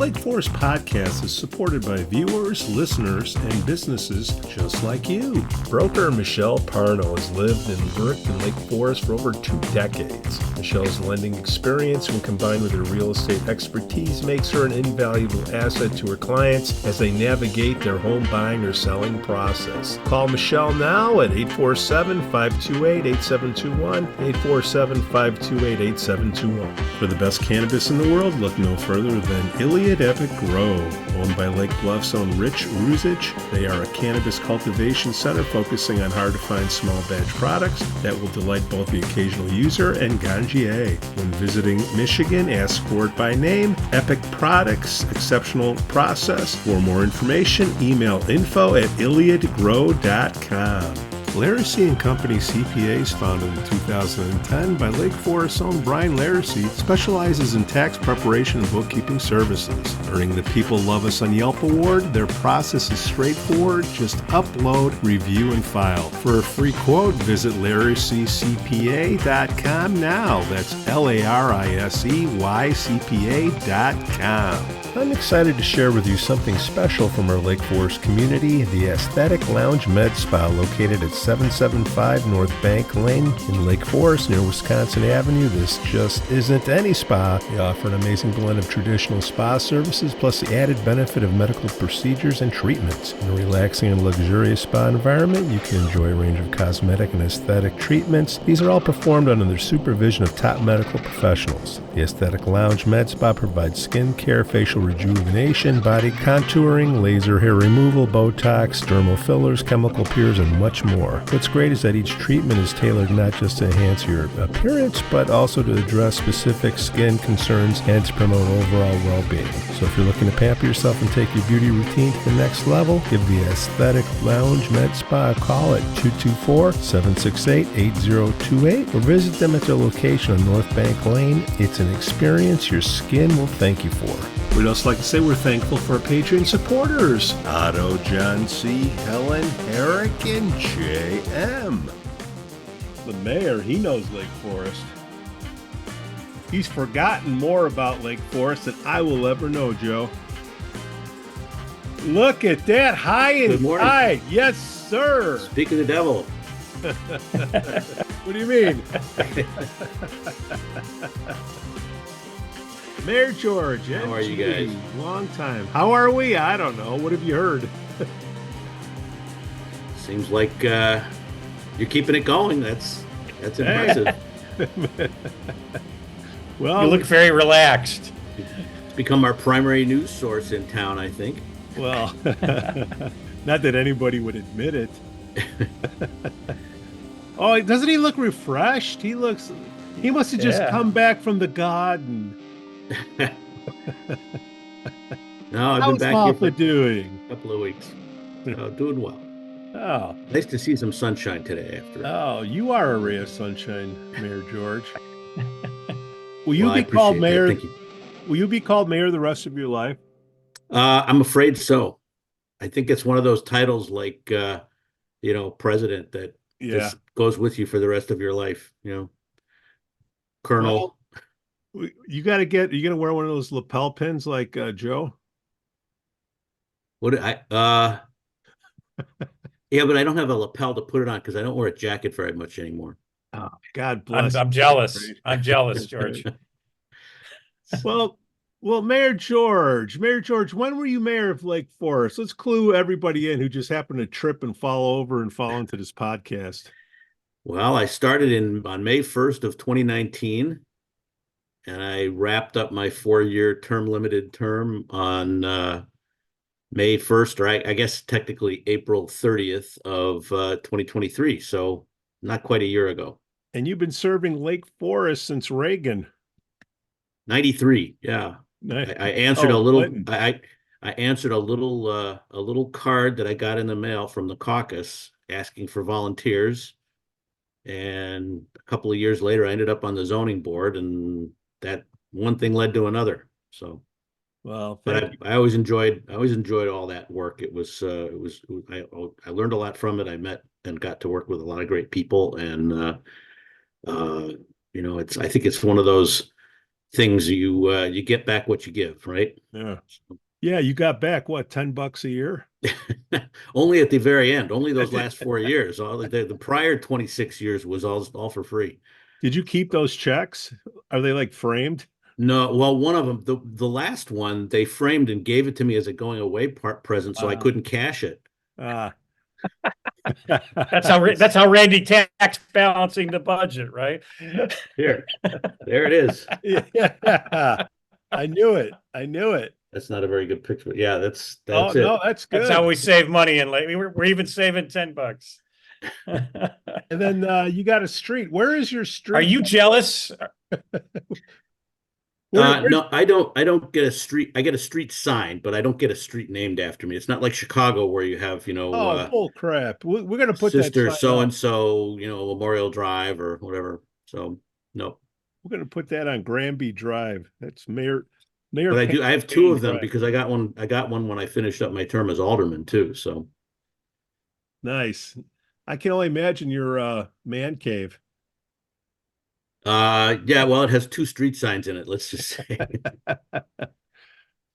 Lake Forest podcast is supported by viewers, listeners, and businesses just like you. Broker Michelle Parno has lived and worked in Lake Forest for over 2 decades. Michelle's lending experience, when combined with her real estate expertise, makes her an invaluable asset to her clients as they navigate their home buying or selling process. Call Michelle now at 847-528-8721, 847-528-8721. For the best cannabis in the world, look no further than Iliad Epic Grow. Owned by Lake Bluff's own Rich Ruzich, they are a cannabis cultivation center focusing on hard-to-find small batch products that will delight both the occasional user and ganjier. When visiting Michigan, ask for it by name. Epic Products, exceptional process. For more information, email info@iliadgrow.com. Laracy and Company CPAs, founded in 2010 by Lake Forest's own Brian Laracy, specializes in tax preparation and bookkeeping services. Earning the People Love Us on Yelp award, their process is straightforward. Just upload, review, and file. For a free quote, visit LaracyCPA.com now. That's LARISEYCPA.com. I'm excited to share with you something special from our Lake Forest community, the Aesthetic Lounge Med Spa, located at 775 North Bank Lane in Lake Forest near Wisconsin Avenue. This just isn't any spa. They offer an amazing blend of traditional spa services plus the added benefit of medical procedures and treatments. In a relaxing and luxurious spa environment, you can enjoy a range of cosmetic and aesthetic treatments. These are all performed under the supervision of top medical professionals. The Aesthetic Lounge Med Spa provides skin care, facial rejuvenation, body contouring, laser hair removal, Botox, dermal fillers, chemical peels, and much more. What's great is that each treatment is tailored not just to enhance your appearance, but also to address specific skin concerns and to promote overall well-being. So if you're looking to pamper yourself and take your beauty routine to the next level, give the Aesthetic Lounge Med Spa a call at 224-768-8028 or visit them at their location on North Bank Lane. It's an experience your skin will thank you for. We'd also like to say we're thankful for our Patreon supporters, Otto, John C., Helen, Eric, and J.M. The mayor, he knows Lake Forest. He's forgotten more about Lake Forest than I will ever know, Joe. Look at that, high and high. Yes, sir. Speak of the devil. What do you mean? Mayor George, how are you guys? Long time. How are we? I don't know. What have you heard? Seems like you're keeping it going. That's impressive. Well, you look very relaxed. It's become our primary news source in town, I think. Well, not that anybody would admit it. Oh, doesn't he look refreshed? He must have just come back from the garden. No, I've been back here for doing a couple of weeks. Doing well. Oh, nice to see some sunshine today. After oh, you are a ray of sunshine, Mayor George. Will you be called mayor? Thank you. Will you be called mayor the rest of your life? I'm afraid so. I think it's one of those titles like president that just goes with you for the rest of your life. Colonel. Well, you're gonna wear one of those lapel pins like Joe? What yeah, but I don't have a lapel to put it on because I don't wear a jacket very much anymore. Oh, God bless. I'm jealous. I'm jealous, George. Well, Mayor George, when were you mayor of Lake Forest? Let's clue everybody in who just happened to trip and fall over and fall into this podcast. Well, I started on May 1st of 2019. And I wrapped up my 4-year limited term on May 1st, or I guess technically April 30th of 2023. So not quite a year ago. And you've been serving Lake Forest since Reagan. 93. Yeah. I answered I answered a little card that I got in the mail from the caucus asking for volunteers. And a couple of years later, I ended up on the zoning board, and that one thing led to another. So, well, but I always enjoyed all that work. I learned a lot from it. I met and got to work with a lot of great people, and I think it's one of those things, you get back what you give, right? Yeah. Yeah, you got back what, $10 a year? Only at the very end, only those last 4 years. All the prior 26 years was all for free. Did you keep those checks? Are they like framed? No, well, one of them, the last one, they framed and gave it to me as a going away present, so I couldn't cash it. That's how Randy Tack's balancing the budget, right? Here, there it is. Yeah, I knew it. I knew it. That's not a very good picture. But yeah, that's Oh it. no, that's good. That's how we save money in Lake. We're even saving $10. And then you got a street. Where is your street? Are you jealous? No, I don't get a street. I get a street sign, but I don't get a street named after me. It's not like Chicago where you have, bull crap. We're gonna put Sister that so and so, Memorial Drive or whatever. So no. We're gonna put that on Granby Drive. That's Mayor. But I have two of them because I got one when I finished up my term as alderman too. So nice. I can only imagine your man cave. yeah, well, it has 2 street signs in it, let's just say.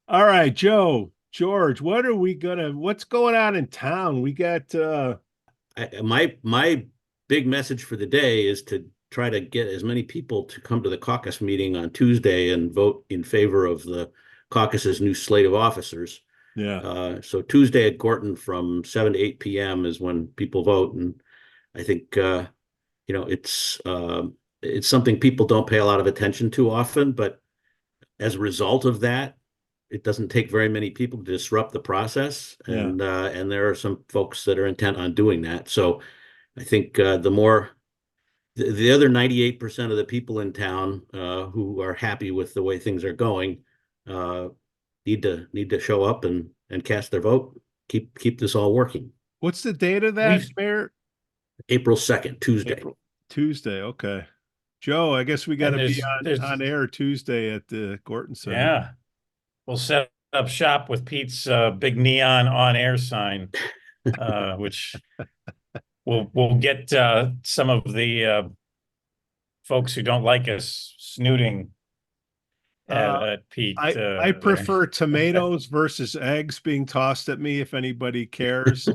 All right, Joe, George, what's going on in town? We got my big message for the day is to try to get as many people to come to the caucus meeting on Tuesday and vote in favor of the caucus's new slate of officers. Yeah. So Tuesday at Gorton from 7 to 8 p.m. is when people vote. And I think, it's something people don't pay a lot of attention to often, but as a result of that, it doesn't take very many people to disrupt the process. And, and there are some folks that are intent on doing that. So I think the other 98% of the people in town who are happy with the way things are going need to show up and cast their vote. Keep this all working. What's the date of that, Mayor? April 2nd, Tuesday. Tuesday, okay. Joe, I guess we got to be on air Tuesday at the Gorton Center. Yeah, we'll set up shop with Pete's big neon on air sign, which we'll get some of the folks who don't like us snooting at Pete. I prefer tomatoes versus eggs being tossed at me if anybody cares.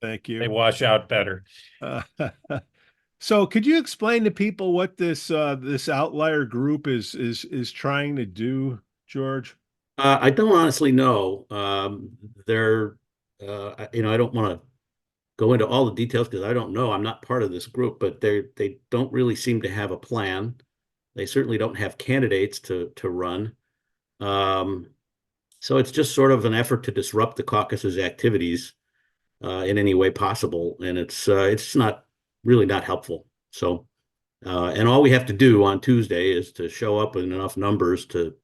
Thank you. They wash out better. So could you explain to people what this Outlier Group is trying to do, George? I don't honestly know. I don't want to go into all the details because I don't know. I'm not part of this group, but they don't really seem to have a plan. They certainly don't have candidates to run. So it's just sort of an effort to disrupt the caucus's activities in any way possible, and it's not really not helpful. So, and all we have to do on Tuesday is to show up in enough numbers to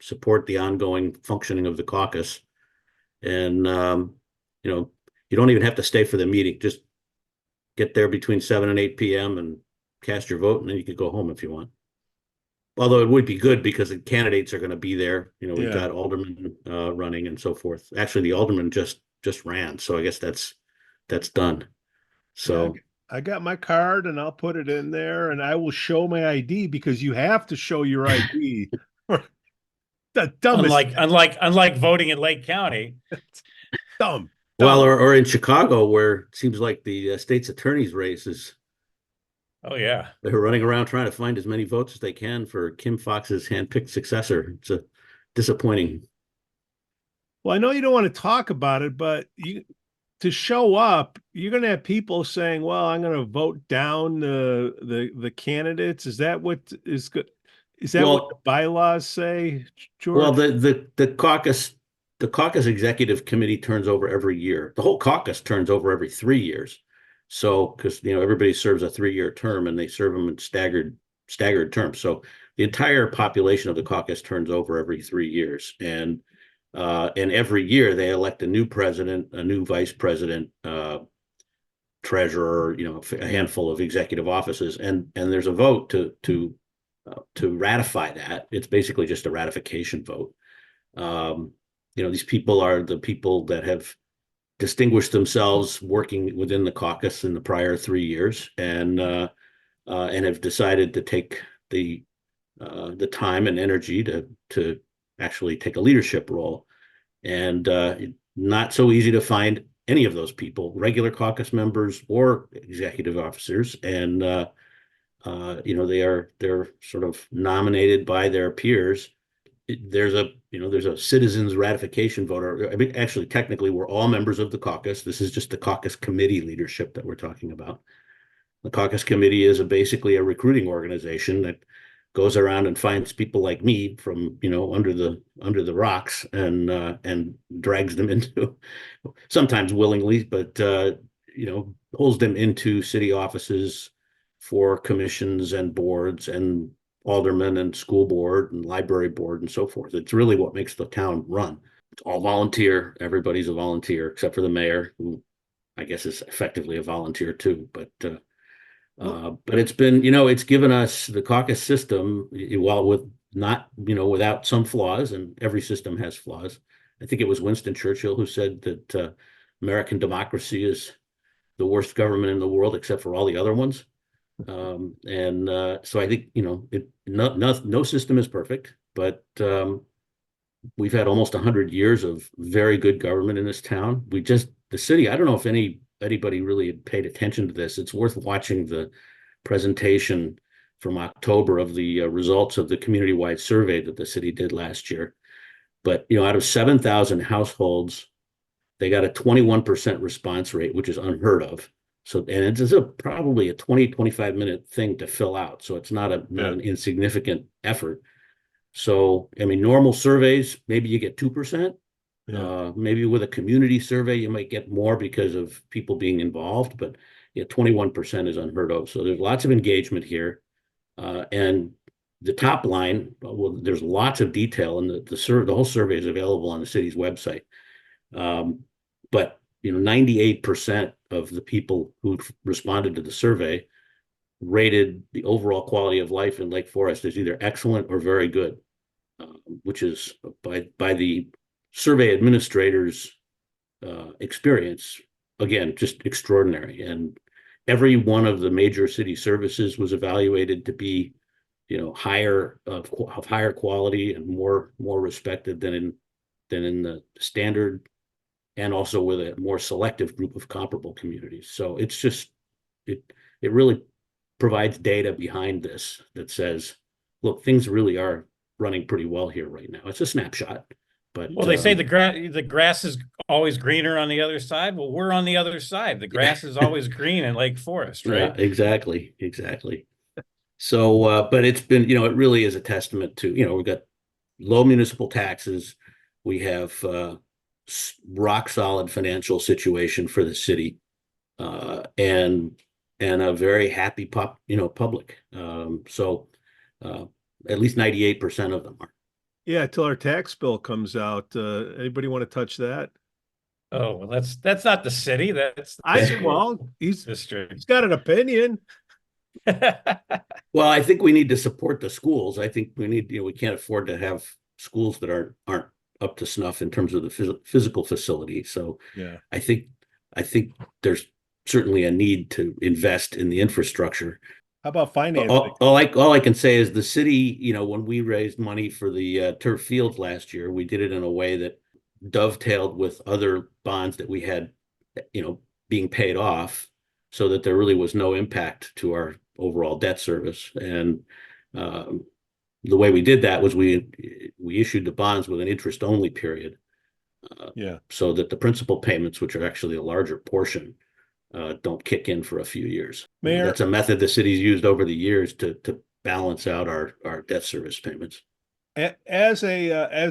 support the ongoing functioning of the caucus. And you don't even have to stay for the meeting. Just get there between 7 and 8 p.m. and cast your vote, and then you could go home if you want. Although it would be good because the candidates are going to be there. We've got aldermen running and so forth. Actually, the alderman just ran, so I guess that's done. So. I got my card and I'll put it in there and I will show my ID because you have to show your ID. The dumbest. Unlike voting in Lake County. Dumb. Well, or in Chicago, where it seems like the state's attorney's race is. Oh yeah, they're running around trying to find as many votes as they can for Kim Foxx's handpicked successor. It's disappointing. Well, I know you don't want to talk about it, but to show up, you're going to have people saying, well, I'm going to vote down the candidates. Is that what is good? Is that what the bylaws say, George? Well, the caucus executive committee turns over every year. The whole caucus turns over every 3 years. So, because, everybody serves a 3-year term and they serve them in staggered terms. So the entire population of the caucus turns over every 3 years. And every year they elect a new president, a new vice president, treasurer, a handful of executive offices, and there's a vote to ratify that. It's basically just a ratification vote. These people are the people that have distinguished themselves working within the caucus in the prior 3 years, and have decided to take the the time and energy to actually take a leadership role. And not so easy to find any of those people, regular caucus members or executive officers. And they're sort of nominated by their peers. There's a citizens ratification vote. I mean, actually, technically, we're all members of the caucus. This is just the caucus committee leadership that we're talking about. The caucus committee is basically a recruiting organization that goes around and finds people like me from under the rocks and drags them into, sometimes willingly, but pulls them into city offices for commissions and boards and aldermen and school board and library board and so forth. It's really what makes the town run. It's all volunteer. Everybody's a volunteer except for the mayor, who I guess is effectively a volunteer too. But it's been, it's given us the caucus system, while without some flaws, and every system has flaws. I think it was Winston Churchill who said that American democracy is the worst government in the world except for all the other ones. So I think, no system is perfect, but we've had almost 100 years of very good government in this town. The city, I don't know if anybody really paid attention to this. It's worth watching the presentation from October of the results of the community-wide survey that the city did last year. But, out of 7,000 households, they got a 21% response rate, which is unheard of. So, and it's probably a 20-25 minute thing to fill out. So it's not an insignificant effort. So, I mean, normal surveys, maybe you get 2%. Yeah. Maybe with a community survey, you might get more because of people being involved, but 21% is unheard of. So there's lots of engagement here. And the top line, well, there's lots of detail, and the whole survey is available on the city's website. But 98% of the people who responded to the survey rated the overall quality of life in Lake Forest as either excellent or very good, which is by the survey administrators' experience, again, just extraordinary. And every one of the major city services was evaluated to be, higher of higher quality and more respected than in the standard, and also with a more selective group of comparable communities. So it's just it really provides data behind this that says, look, things really are running pretty well here right now. It's a snapshot. But they say the grass is always greener on the other side. Well, we're on the other side. The grass is always green in Lake Forest, right? Yeah, exactly. So, but it's been, it really is a testament to, we've got low municipal taxes. We have rock solid financial situation for the city, and a very happy public. So at least 98% of them are. Yeah, till our tax bill comes out. Anybody want to touch that? Oh, well, that's not the city. He's got an opinion. Well, I think we need to support the schools. I think we can't afford to have schools that aren't up to snuff in terms of the physical facility. So yeah, I think there's certainly a need to invest in the infrastructure. How about financing? All I can say is the city, when we raised money for the turf fields last year, we did it in a way that dovetailed with other bonds that we had, being paid off, so that there really was no impact to our overall debt service. And the way we did that was we issued the bonds with an interest-only period, so that the principal payments, which are actually a larger portion, don't kick in for a few years. Mayor, that's a method the city's used over the years to balance out our debt service payments. As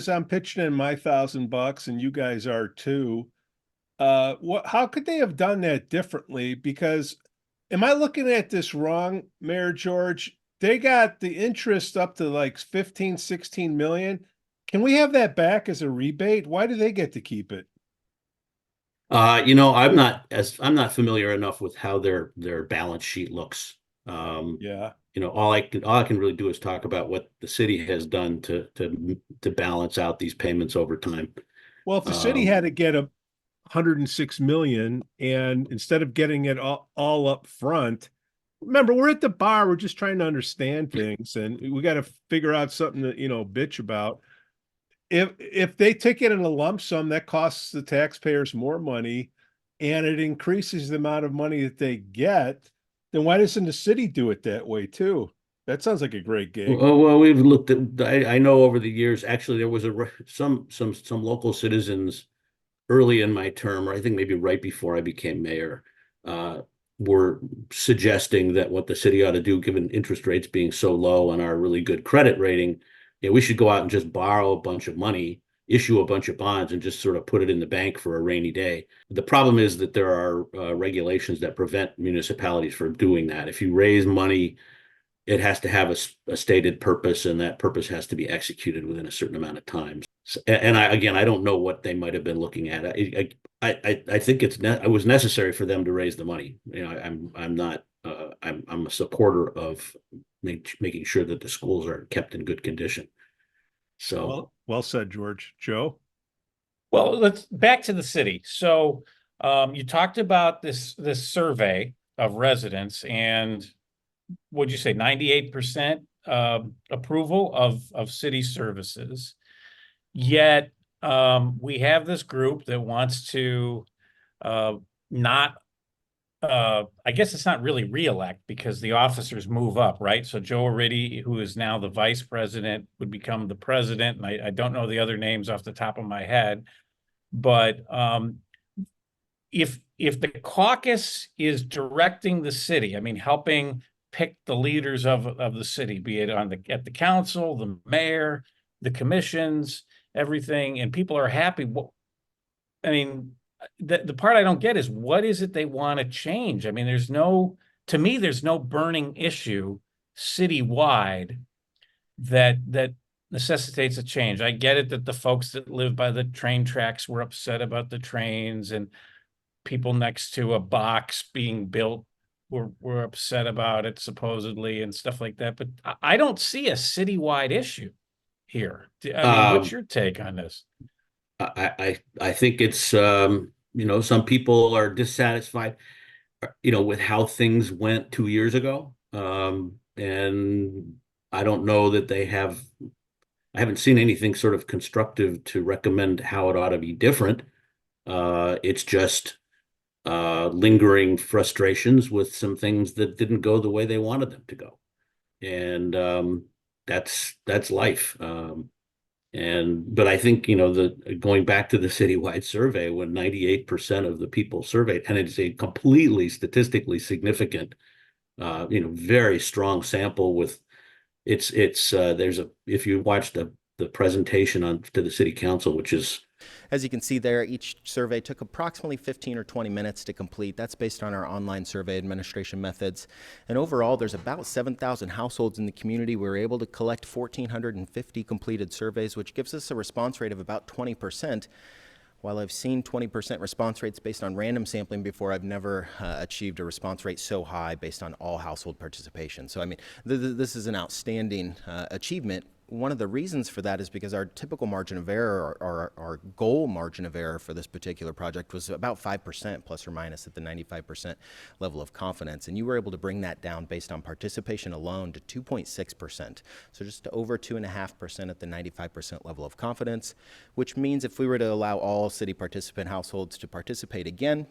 I'm pitching in my $1,000, and you guys are too, how could they have done that differently? Because am I looking at this wrong, Mayor George? They got the interest up to like 15, 16 million. Can we have that back as a rebate? Why do they get to keep it? I'm not familiar enough with how their balance sheet looks. All I can really do is talk about what the city has done to balance out these payments over time. Well, if the city had to get 106 million, and instead of getting it all up front, remember, we're at the bar. We're just trying to understand things, and we got to figure out something to, bitch about. If they take it in a lump sum, that costs the taxpayers more money, and it increases the amount of money that they get, then why doesn't the city do it that way too? That sounds like a great gig. Well, we've looked at, I know over the years, actually, there was some local citizens early in my term, or I think maybe right before I became mayor, were suggesting that what the city ought to do, given interest rates being so low and our really good credit rating, we should go out and just borrow a bunch of money, issue a bunch of bonds, and just sort of put it in the bank for a rainy day. The problem is that there are regulations that prevent municipalities from doing that. If you raise money, it has to have a stated purpose, and that purpose has to be executed within a certain amount of time. And I don't know what they might have been looking at. I think it was necessary for them to raise the money. I'm not. I'm a supporter of making sure that the schools are kept in good condition. So well said, George. Joe? Well, let's back to the city. So you talked about this survey of residents, and what'd you say, 98% approval of city services. Yet we have this group that wants to not, I guess it's not really reelect, because the officers move up, right? So Joe Arridy, who is now the vice president, would become the president. And I don't know the other names off the top of my head. But if the caucus is directing the city, I mean, helping pick the leaders of the city, be it at the council, the mayor, the commissions, everything, and people are happy. I mean, the part I don't get is, what is it they want to change? I mean, to me, there's no burning issue citywide that necessitates a change. I get it that the folks that live by the train tracks were upset about the trains, and people next to a box being built were upset about it, supposedly, and stuff like that. But I don't see a citywide issue here. I mean, what's your take on this? I think it's some people are dissatisfied with how things went 2 years ago, and I don't know that I haven't seen anything sort of constructive to recommend how it ought to be different. It's just lingering frustrations with some things that didn't go the way they wanted them to go, and that's life. But I think going back to the citywide survey, when 98% of the people surveyed, and it's a completely statistically significant, very strong sample with if you watch the presentation to the city council, which is, as you can see there, each survey took approximately 15 or 20 minutes to complete. That's based on our online survey administration methods. And overall, there's about 7,000 households in the community. We were able to collect 1,450 completed surveys, which gives us a response rate of about 20%. While I've seen 20% response rates based on random sampling before, I've never achieved a response rate so high based on all household participation. So, I mean, this is an outstanding achievement. One of the reasons for that is because our typical margin of error, or our goal margin of error for this particular project, was about 5% plus or minus at the 95% level of confidence. And you were able to bring that down based on participation alone to 2.6%. So just over 2.5% at the 95% level of confidence, which means if we were to allow all city participant households to participate again,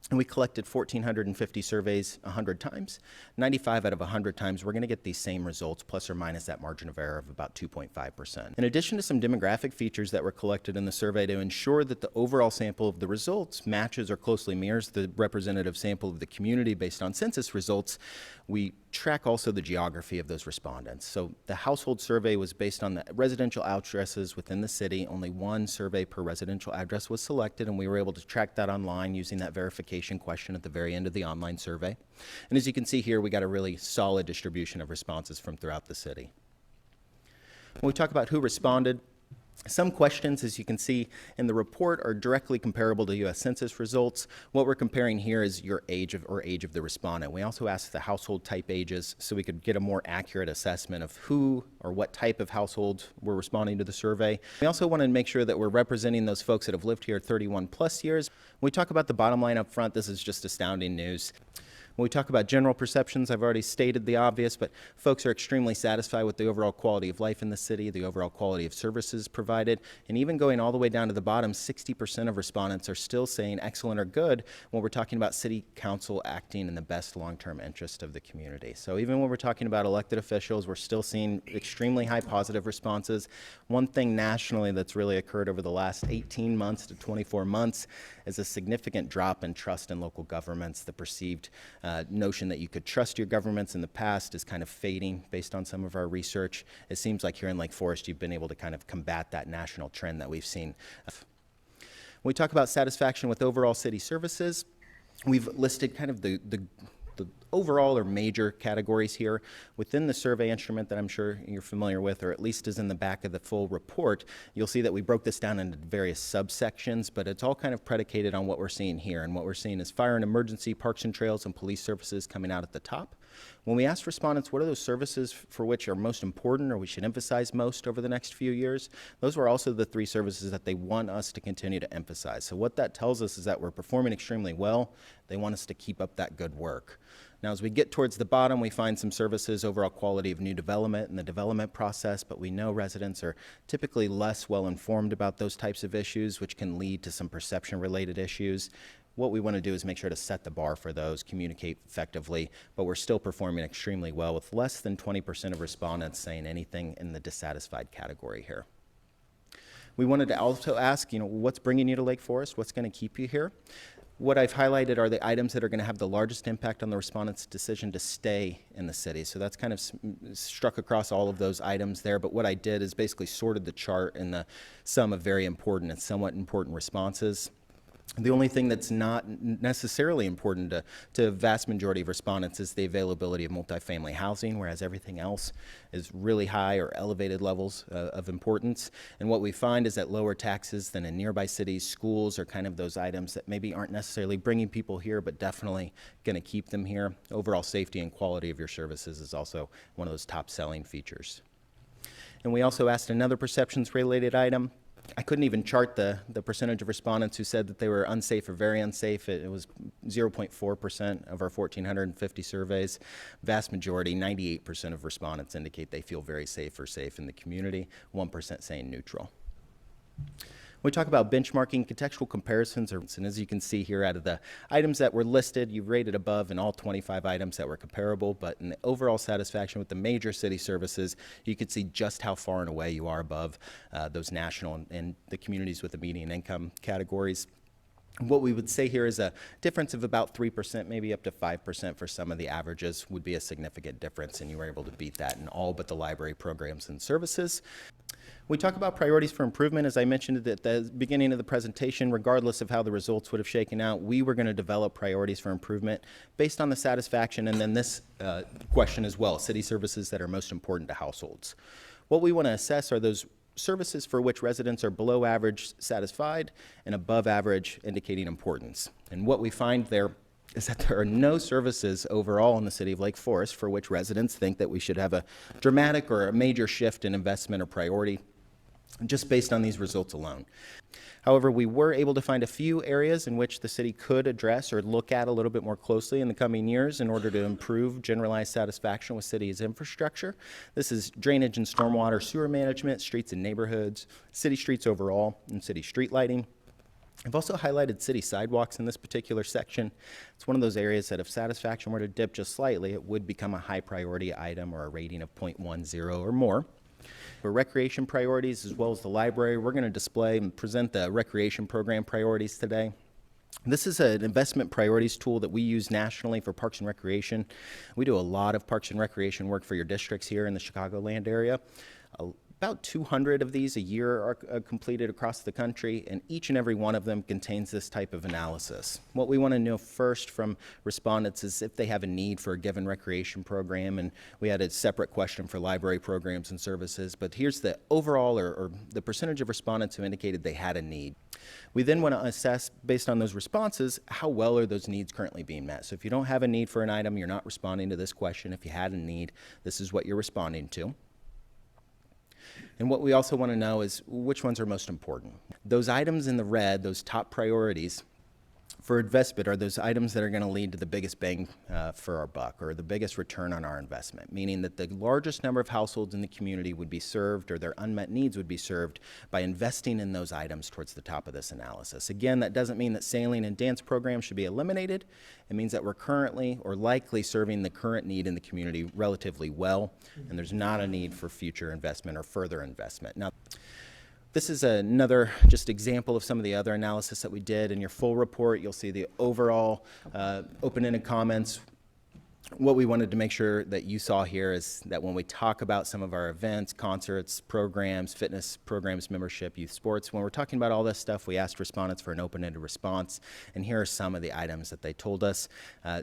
and we collected 1,450 surveys 100 times. 95 out of 100 times, we're going to get these same results, plus or minus that margin of error of about 2.5%. In addition to some demographic features that were collected in the survey to ensure that the overall sample of the results matches or closely mirrors the representative sample of the community based on census results, we track also the geography of those respondents. So the household survey was based on the residential addresses within the city. Only one survey per residential address was selected, and we were able to track that online using that verification question at the very end of the online survey. And as you can see here, we got a really solid distribution of responses from throughout the city. When we talk about who responded, some questions, as you can see in the report, are directly comparable to U.S. Census results. What we're comparing here is your age of the respondent. We also asked the household type ages so we could get a more accurate assessment of who or what type of households were responding to the survey. We also wanted to make sure that we're representing those folks that have lived here 31 plus years. When we talk about the bottom line up front, this is just astounding news. When we talk about general perceptions, I've already stated the obvious, but folks are extremely satisfied with the overall quality of life in the city, the overall quality of services provided, and even going all the way down to the bottom, 60% of respondents are still saying excellent or good when we're talking about city council acting in the best long-term interest of the community. So even when we're talking about elected officials, we're still seeing extremely high positive responses. One thing nationally that's really occurred over the last 18 months to 24 months is a significant drop in trust in local governments. The perceived notion that you could trust your governments in the past is kind of fading based on some of our research. It seems like here in Lake Forest, you've been able to kind of combat that national trend that we've seen. When we talk about satisfaction with overall city services, we've listed kind of the overall or major categories here. Within the survey instrument that I'm sure you're familiar with, or at least is in the back of the full report, you'll see that we broke this down into various subsections, but it's all kind of predicated on what we're seeing here. And what we're seeing is fire and emergency, parks and trails, and police services coming out at the top. When we asked respondents what are those services for which are most important or we should emphasize most over the next few years, those were also the 3 services that they want us to continue to emphasize. So what that tells us is that we're performing extremely well. They want us to keep up that good work. Now, as we get towards the bottom, we find some services, overall quality of new development and the development process, but we know residents are typically less well informed about those types of issues, which can lead to some perception-related issues. What we want to do is make sure to set the bar for those, communicate effectively, but we're still performing extremely well with less than 20% of respondents saying anything in the dissatisfied category here. We wanted to also ask, what's bringing you to Lake Forest? What's going to keep you here? What I've highlighted are the items that are going to have the largest impact on the respondent's decision to stay in the city. So that's kind of struck across all of those items there. But what I did is basically sorted the chart in the sum of very important and somewhat important responses. The only thing that's not necessarily important to a vast majority of respondents is the availability of multifamily housing, whereas everything else is really high or elevated levels of importance. And what we find is that lower taxes than in nearby cities, schools are kind of those items that maybe aren't necessarily bringing people here, but definitely going to keep them here. Overall safety and quality of your services is also one of those top selling features. And we also asked another perceptions-related item. I couldn't even chart the percentage of respondents who said that they were unsafe or very unsafe. It was 0.4% of our 1,450 surveys. Vast majority, 98% of respondents indicate they feel very safe or safe in the community, 1% saying neutral. When we talk about benchmarking, contextual comparisons, and as you can see here, out of the items that were listed, you've rated above in all 25 items that were comparable, but in the overall satisfaction with the major city services, you could see just how far and away you are above those national and the communities with the median income categories. What we would say here is a difference of about 3%, maybe up to 5% for some of the averages would be a significant difference, and you were able to beat that in all but the library programs and services. We talk about priorities for improvement. As I mentioned at the beginning of the presentation, regardless of how the results would have shaken out, we were going to develop priorities for improvement based on the satisfaction, and then this question as well, city services that are most important to households. What we want to assess are those services for which residents are below average satisfied and above average indicating importance. And what we find there is that there are no services overall in the city of Lake Forest for which residents think that we should have a dramatic or a major shift in investment or priority just based on these results alone. However, we were able to find a few areas in which the city could address or look at a little bit more closely in the coming years in order to improve generalized satisfaction with city's infrastructure. This is drainage and stormwater sewer management, streets and neighborhoods, city streets overall, and city street lighting. I've also highlighted city sidewalks in this particular section. It's one of those areas that if satisfaction were to dip just slightly, it would become a high priority item or a rating of 0.10 or more. For recreation priorities as well as the library, we're going to display and present the recreation program priorities today. This is an investment priorities tool that we use nationally for parks and recreation. We do a lot of parks and recreation work for your districts here in the Chicagoland area. About 200 of these a year are completed across the country, and each and every one of them contains this type of analysis. What we want to know first from respondents is if they have a need for a given recreation program, and we had a separate question for library programs and services, but here's the overall or the percentage of respondents who indicated they had a need. We then want to assess, based on those responses, how well are those needs currently being met. So if you don't have a need for an item, you're not responding to this question. If you had a need, this is what you're responding to. And what we also want to know is which ones are most important. Those items in the red, those top priorities, for investment are those items that are going to lead to the biggest bang for our buck, or the biggest return on our investment, meaning that the largest number of households in the community would be served, or their unmet needs would be served by investing in those items towards the top of this analysis. Again, that doesn't mean that sailing and dance programs should be eliminated. It means that we're currently or likely serving the current need in the community relatively well, and there's not a need for future investment or further investment. Now, this is another just example of some of the other analysis that we did. In your full report, you'll see the overall open-ended comments. What we wanted to make sure that you saw here is that when we talk about some of our events, concerts, programs, fitness programs, membership, youth sports, when we're talking about all this stuff, we asked respondents for an open-ended response. And here are some of the items that they told us.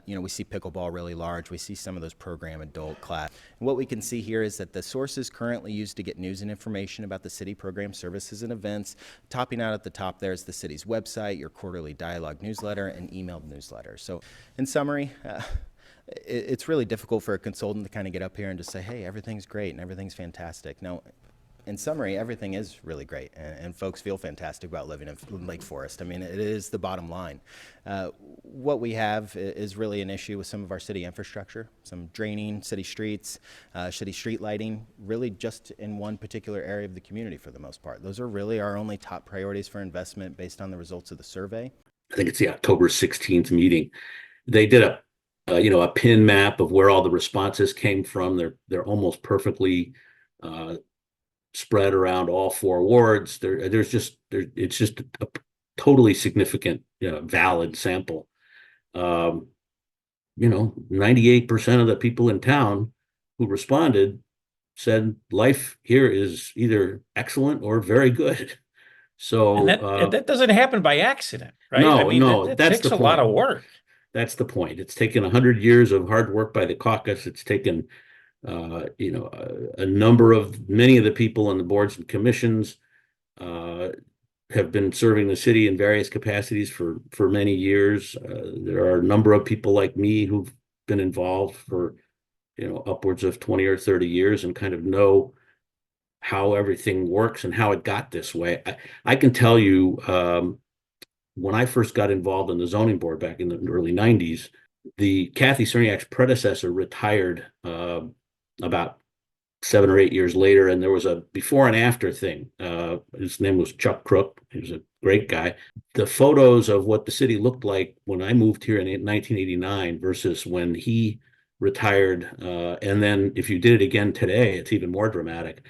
We see pickleball really large. We see some of those program adult class. And what we can see here is that the sources currently used to get news and information about the city program services and events, topping out at the top there is the city's website, your quarterly dialogue newsletter, and emailed newsletter. So in summary, it's really difficult for a consultant to kind of get up here and just say, hey, everything's great and everything's fantastic. Now, in summary, everything is really great, and folks feel fantastic about living in Lake Forest. I mean, it is the bottom line. What we have is really an issue with some of our city infrastructure, some draining, city streets, city street lighting, really just in one particular area of the community for the most part. Those are really our only top priorities for investment based on the results of the survey. I think it's the October 16th meeting. They did a pin map of where all the responses came from. They're almost perfectly spread around all 4 wards. It's just a totally significant, valid sample. 98% of the people in town who responded said life here is either excellent or very good. So and that doesn't happen by accident, right? No, that that's takes the a lot of work. That's the point. It's taken 100 years of hard work by the caucus. It's taken, many of the people on the boards and commissions have been serving the city in various capacities for many years. There are a number of people like me who've been involved for, upwards of 20 or 30 years and kind of know how everything works and how it got this way. I can tell you, when I first got involved in the zoning board back in the early 90s, the Kathy Cerniak's predecessor retired about 7 or 8 years later, and there was a before and after thing. His name was Chuck Crook. He was a great guy. The photos of what the city looked like when I moved here in 1989 versus when he retired, and then if you did it again today, it's even more dramatic.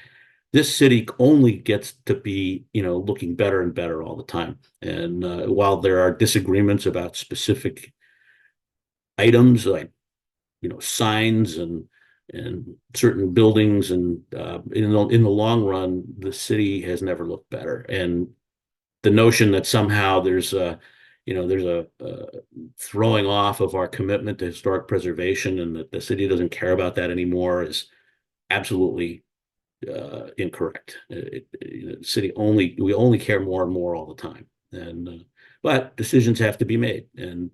This city only gets to be, looking better and better all the time. And while there are disagreements about specific items like, signs and certain buildings, and in the long run, the city has never looked better. And the notion that somehow there's a throwing off of our commitment to historic preservation and that the city doesn't care about that anymore is absolutely incorrect. City we only care more and more all the time, and but decisions have to be made, and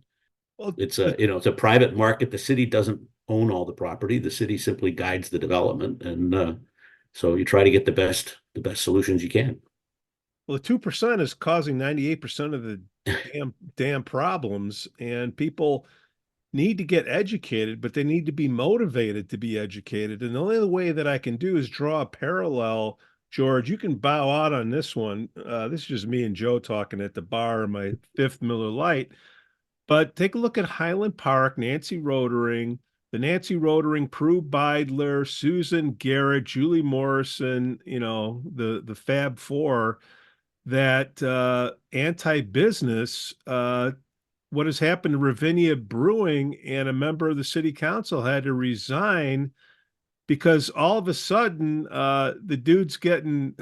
it's a private market. The city doesn't own all the property. The city simply guides the development, and so you try to get the best solutions you can. Well, the 2% is causing 98% of the damn problems, and people need to get educated, but they need to be motivated to be educated. And the only way that I can do is draw a parallel. George, you can bow out on this one. This is just me and Joe talking at the bar, my 5th Miller Lite. But take a look at Highland Park, Nancy Rotering, the Nancy Rotering, Prue Beidler, Susan Garrett, Julie Morrison, the Fab Four, that anti-business, what has happened to Ravinia Brewing, and a member of the city council had to resign because all of a sudden the dude's getting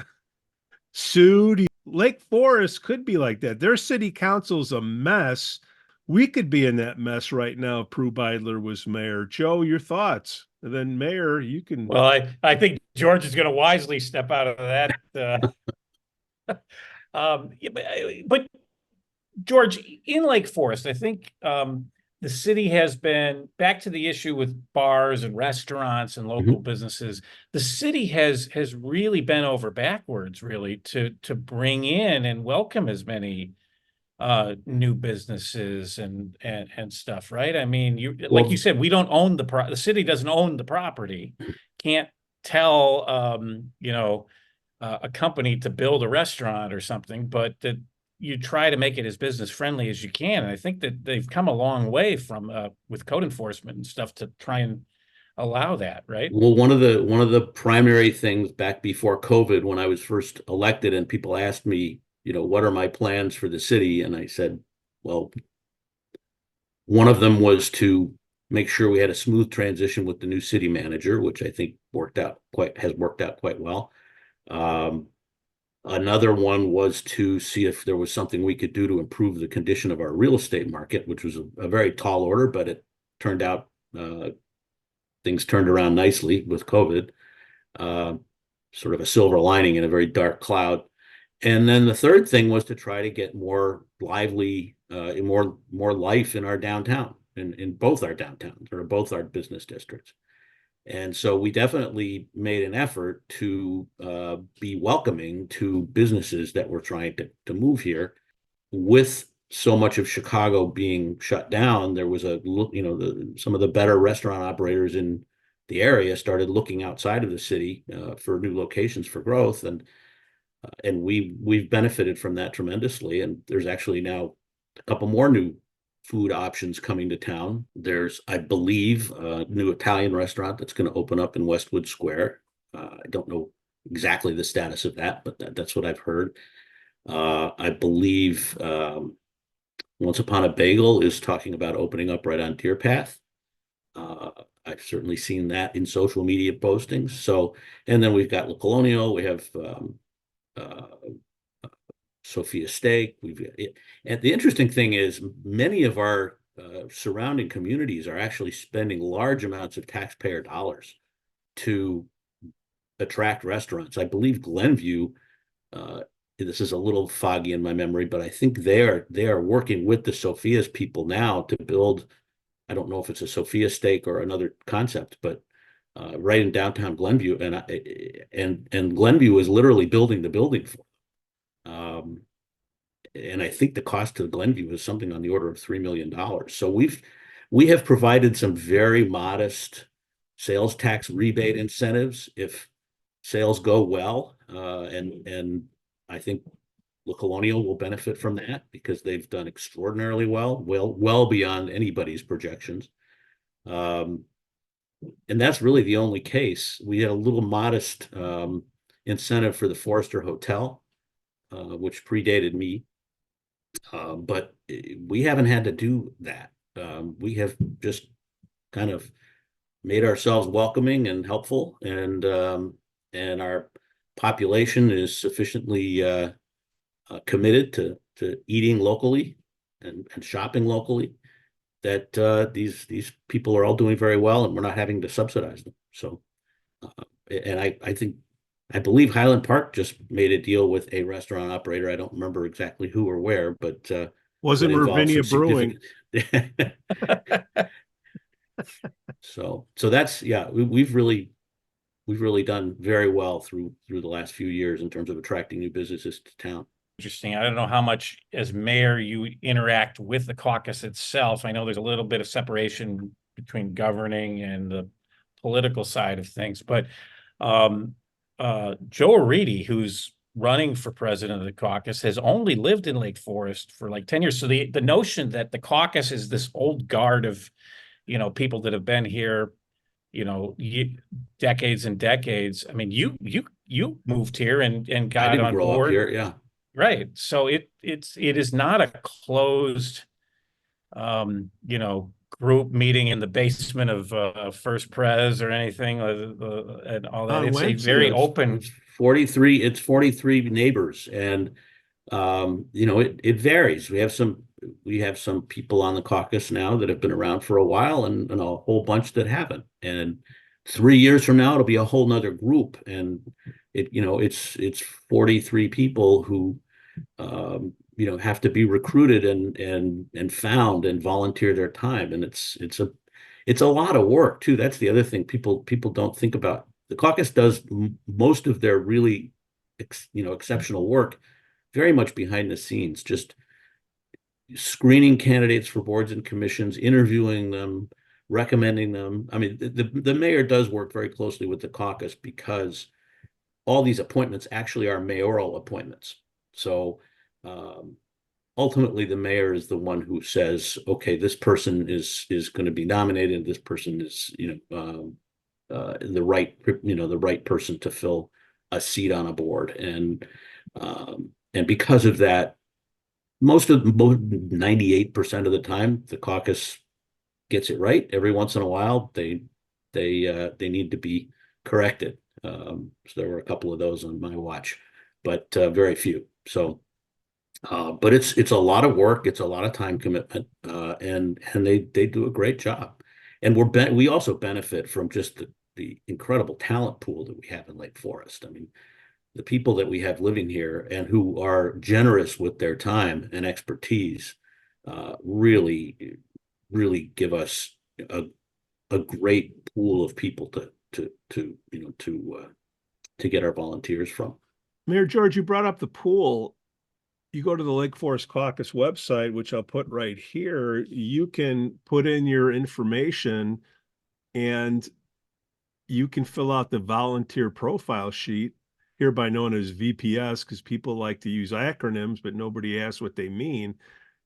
sued. Lake Forest could be like that. Their city council's a mess. We could be in that mess right now if Prue Beidler was mayor. Joe, your thoughts? And then Mayor, you can... Well, I think George is going to wisely step out of that. But George, in Lake Forest, I think the city has been, back to the issue with bars and restaurants and local businesses, the city has really bent over backwards, really, to bring in and welcome as many new businesses and stuff, right? I mean, like Well, you said, we don't own the city doesn't own the property. Can't tell a company to build a restaurant or something, but that you try to make it as business friendly as you can. And I think that they've come a long way from with code enforcement and stuff to try and allow that, right? Well, one of the primary things back before COVID, when I was first elected, and people asked me, what are my plans for the city? And I said, well, one of them was to make sure we had a smooth transition with the new city manager, which I think has worked out quite well. Another one was to see if there was something we could do to improve the condition of our real estate market, which was a very tall order, but it turned out things turned around nicely with COVID. Sort of a silver lining in a very dark cloud. And then the third thing was to try to get more lively, more life in our downtown, in both our downtowns or both our business districts. And so we definitely made an effort to be welcoming to businesses that were trying to move here. With so much of Chicago being shut down, there was some of the better restaurant operators in the area started looking outside of the city for new locations for growth, and we've benefited from that tremendously. And there's actually now a couple more new food options coming to town. There's, I believe, a new Italian restaurant that's going to open up in Westwood Square. I don't know exactly the status of that, but that's what I've heard. I believe Once Upon a Bagel is talking about opening up right on Deer Path. I've certainly seen that in social media postings. So, and then we've got La Colonial, we have Sophia Steak. And the interesting thing is many of our surrounding communities are actually spending large amounts of taxpayer dollars to attract restaurants. I believe Glenview, this is a little foggy in my memory, but I think they are working with the Sophia's people now to build, I don't know if it's a Sophia Steak or another concept, but right in downtown Glenview, and Glenview is literally building the building for them. And I think the cost to Glenview is something on the order of $3 million. So we have provided some very modest sales tax rebate incentives if sales go well, and I think La Colonial will benefit from that because they've done extraordinarily well beyond anybody's projections. And that's really the only case. We had a little modest incentive for the Forrester Hotel, which predated me. But we haven't had to do that. We have just kind of made ourselves welcoming and helpful, and our population is sufficiently committed to eating locally and shopping locally that these people are all doing very well, and we're not having to subsidize them. So, and I believe Highland Park just made a deal with a restaurant operator. I don't remember exactly who or where, but wasn't Ravinia Brewing. So that's, yeah, we've really done very well through the last few years in terms of attracting new businesses to town. Interesting. I don't know how much as mayor you interact with the caucus itself. I know there's a little bit of separation between governing and the political side of things, but Joe Aridi, who's running for president of the caucus, has only lived in Lake Forest for like 10 years. So the notion that the caucus is this old guard of, people that have been here, decades and decades. I mean, you moved here and got on grow board up here, yeah. Right. So it is not a closed, group meeting in the basement of First Pres or anything, and all that. It's a very open. It's 43 neighbors, and it varies. We have some people on the caucus now that have been around for a while, and a whole bunch that haven't. And 3 years from now, it'll be a whole nother group, and it's 43 people who have to be recruited and found and volunteer their time, and it's a lot of work too. That's the other thing people don't think about. The caucus does most of their really exceptional work very much behind the scenes, just screening candidates for boards and commissions, interviewing them, recommending them. I mean, the mayor does work very closely with the caucus because all these appointments actually are mayoral appointments. So ultimately, the mayor is the one who says, okay, this person is going to be nominated. This person is, the right person to fill a seat on a board. And because of that, most 98% of the time, the caucus gets it right. Every once in a while, they need to be corrected. So there were a couple of those on my watch, but very few. So, but it's a lot of work. It's a lot of time commitment, and they do a great job. And we also benefit from just the incredible talent pool that we have in Lake Forest. I mean, the people that we have living here and who are generous with their time and expertise really give us a great pool of people to get our volunteers from. Mayor George, you brought up the pool. You go to the Lake Forest Caucus website, which I'll put right here. You can put in your information and you can fill out the volunteer profile sheet, hereby known as VPS, because people like to use acronyms, but nobody asks what they mean.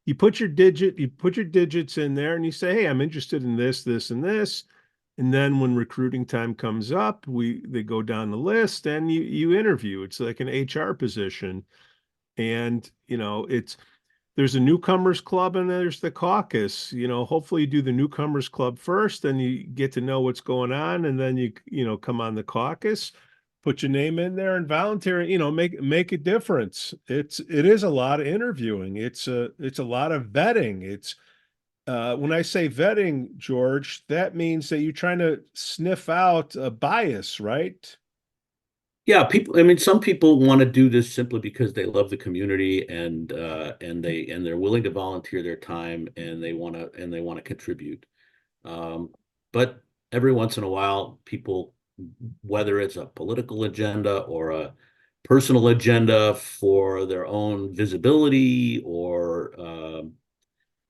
You put your digits in there and you say, hey, I'm interested in this, this, and this. And then when recruiting time comes up, they go down the list and you interview. It's like an HR position. And, there's a newcomers club and there's the caucus. Hopefully you do the newcomers club first, and you get to know what's going on, and then you come on the caucus, put your name in there and volunteer, make a difference. It is a lot of interviewing. It's a lot of vetting. It's when I say vetting, George, that means that you're trying to sniff out a bias, right? Yeah, some people want to do this simply because they love the community and they're willing to volunteer their time and they want to contribute. But every once in a while, people, whether it's a political agenda or a personal agenda for their own visibility, or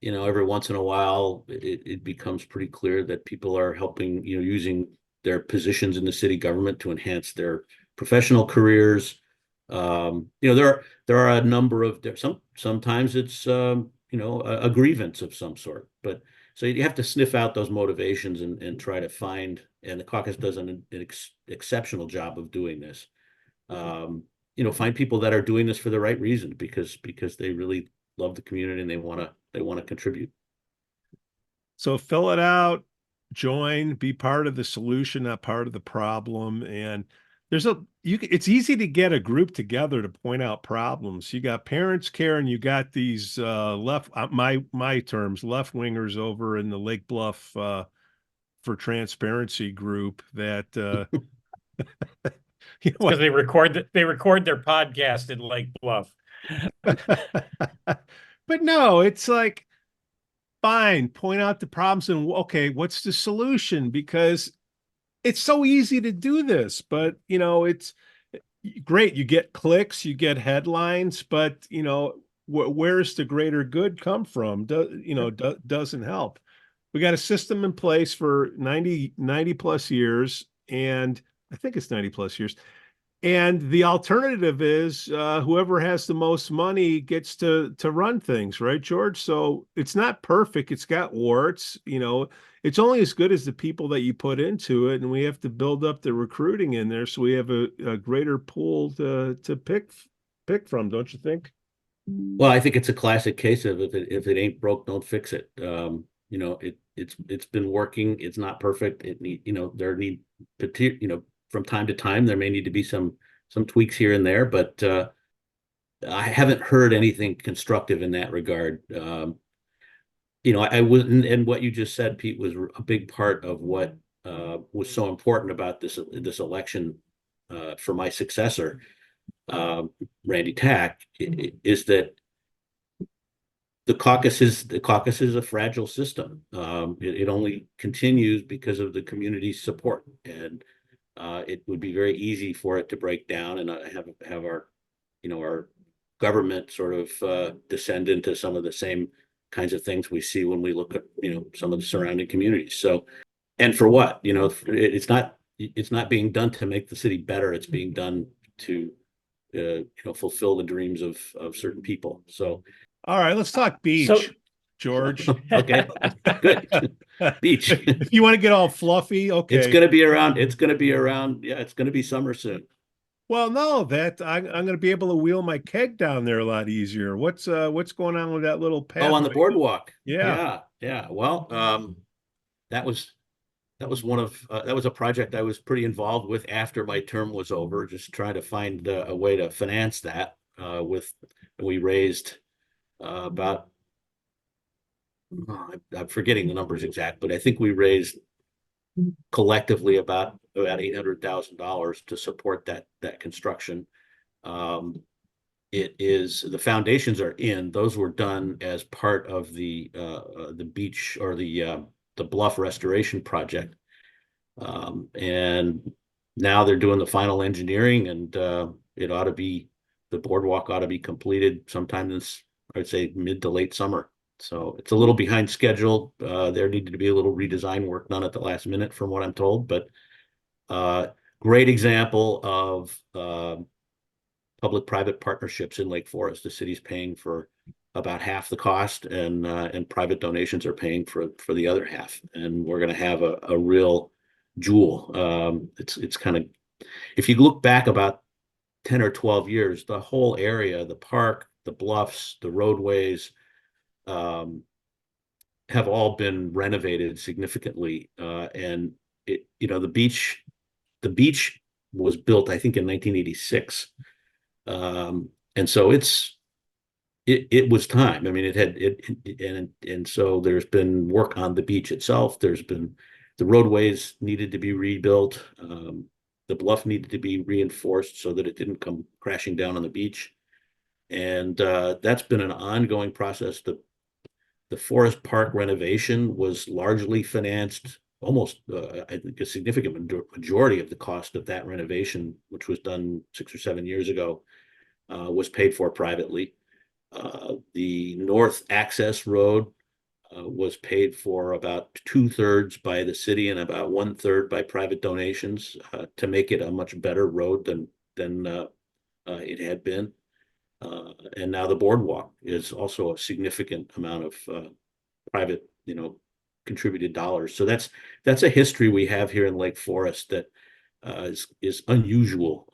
every once in a while, it becomes pretty clear that people are helping, using their positions in the city government to enhance their professional careers. There are a number of sometimes it's a grievance of some sort, but so you have to sniff out those motivations and try to find, and the caucus does an exceptional job of doing this. Find people that are doing this for the right reason, because they really love the community and they want to contribute. So fill it out, join, be part of the solution, not part of the problem. And it's easy to get a group together to point out problems. You got Parents Care and you got these my terms, left wingers over in the Lake Bluff for Transparency group that because they record their podcast in Lake Bluff. But no, it's like, fine, point out the problems and okay, what's the solution? Because it's so easy to do this, but it's great. You get clicks, you get headlines, but where's the greater good come from? Doesn't help. We got a system in place for 90 plus years, and I think it's 90 plus years. And the alternative is whoever has the most money gets to run things, right, George? So it's not perfect. It's got warts. It's only as good as the people that you put into it, and we have to build up the recruiting in there so we have a greater pool to pick from, don't you think? Well, I think it's a classic case of if it ain't broke, don't fix it. It's been working. It's not perfect. From time to time, there may need to be some tweaks here and there, but I haven't heard anything constructive in that regard. I wouldn't, and what you just said, Pete, was a big part of what was so important about this election for my successor, Randy Tack, is that the caucus is a fragile system. It only continues because of the community's support, and it would be very easy for it to break down and have our government sort of descend into some of the same kinds of things we see when we look at, some of the surrounding communities. So, and for what, it's not being done to make the city better. It's being done to, fulfill the dreams of certain people. So, all right, let's talk beach, So, George. okay, good. Beach. If you want to get all fluffy, okay. It's going to be around. Yeah, it's going to be summer soon. Well, no, that I'm going to be able to wheel my keg down there a lot easier. What's going on with that little path? Oh, on the boardwalk. Yeah. Yeah. Well, that was that was a project I was pretty involved with after my term was over, just trying to find a way to finance that. We raised about, I'm forgetting the numbers exact, but I think we raised collectively about $800,000 to support that construction. The foundations are in. Those were done as part of the beach or the bluff restoration project, and now they're doing the final engineering, and the boardwalk ought to be completed sometime this, I would say, mid to late summer. So it's a little behind schedule. There needed to be a little redesign work done at the last minute, from what I'm told, but great example of public-private partnerships in Lake Forest. The city's paying for about half the cost, and private donations are paying for the other half. And we're going to have a real jewel. It's kind of, if you look back about 10 or 12 years, the whole area, the park, the bluffs, the roadways, have all been renovated significantly. And the beach was built, I think, in 1986. And so it was time. I mean, and so there's been work on the beach itself. There's been, the roadways needed to be rebuilt. The bluff needed to be reinforced so that it didn't come crashing down on the beach. And that's been an ongoing process. The Forest Park renovation was largely financed, almost, I think, a significant majority of the cost of that renovation, which was done 6 or 7 years ago, was paid for privately. The North Access Road was paid for about 2/3 by the city and about 1/3 by private donations, to make it a much better road than it had been. And now the boardwalk is also a significant amount of private, contributed dollars. So that's a history we have here in Lake Forest that is unusual.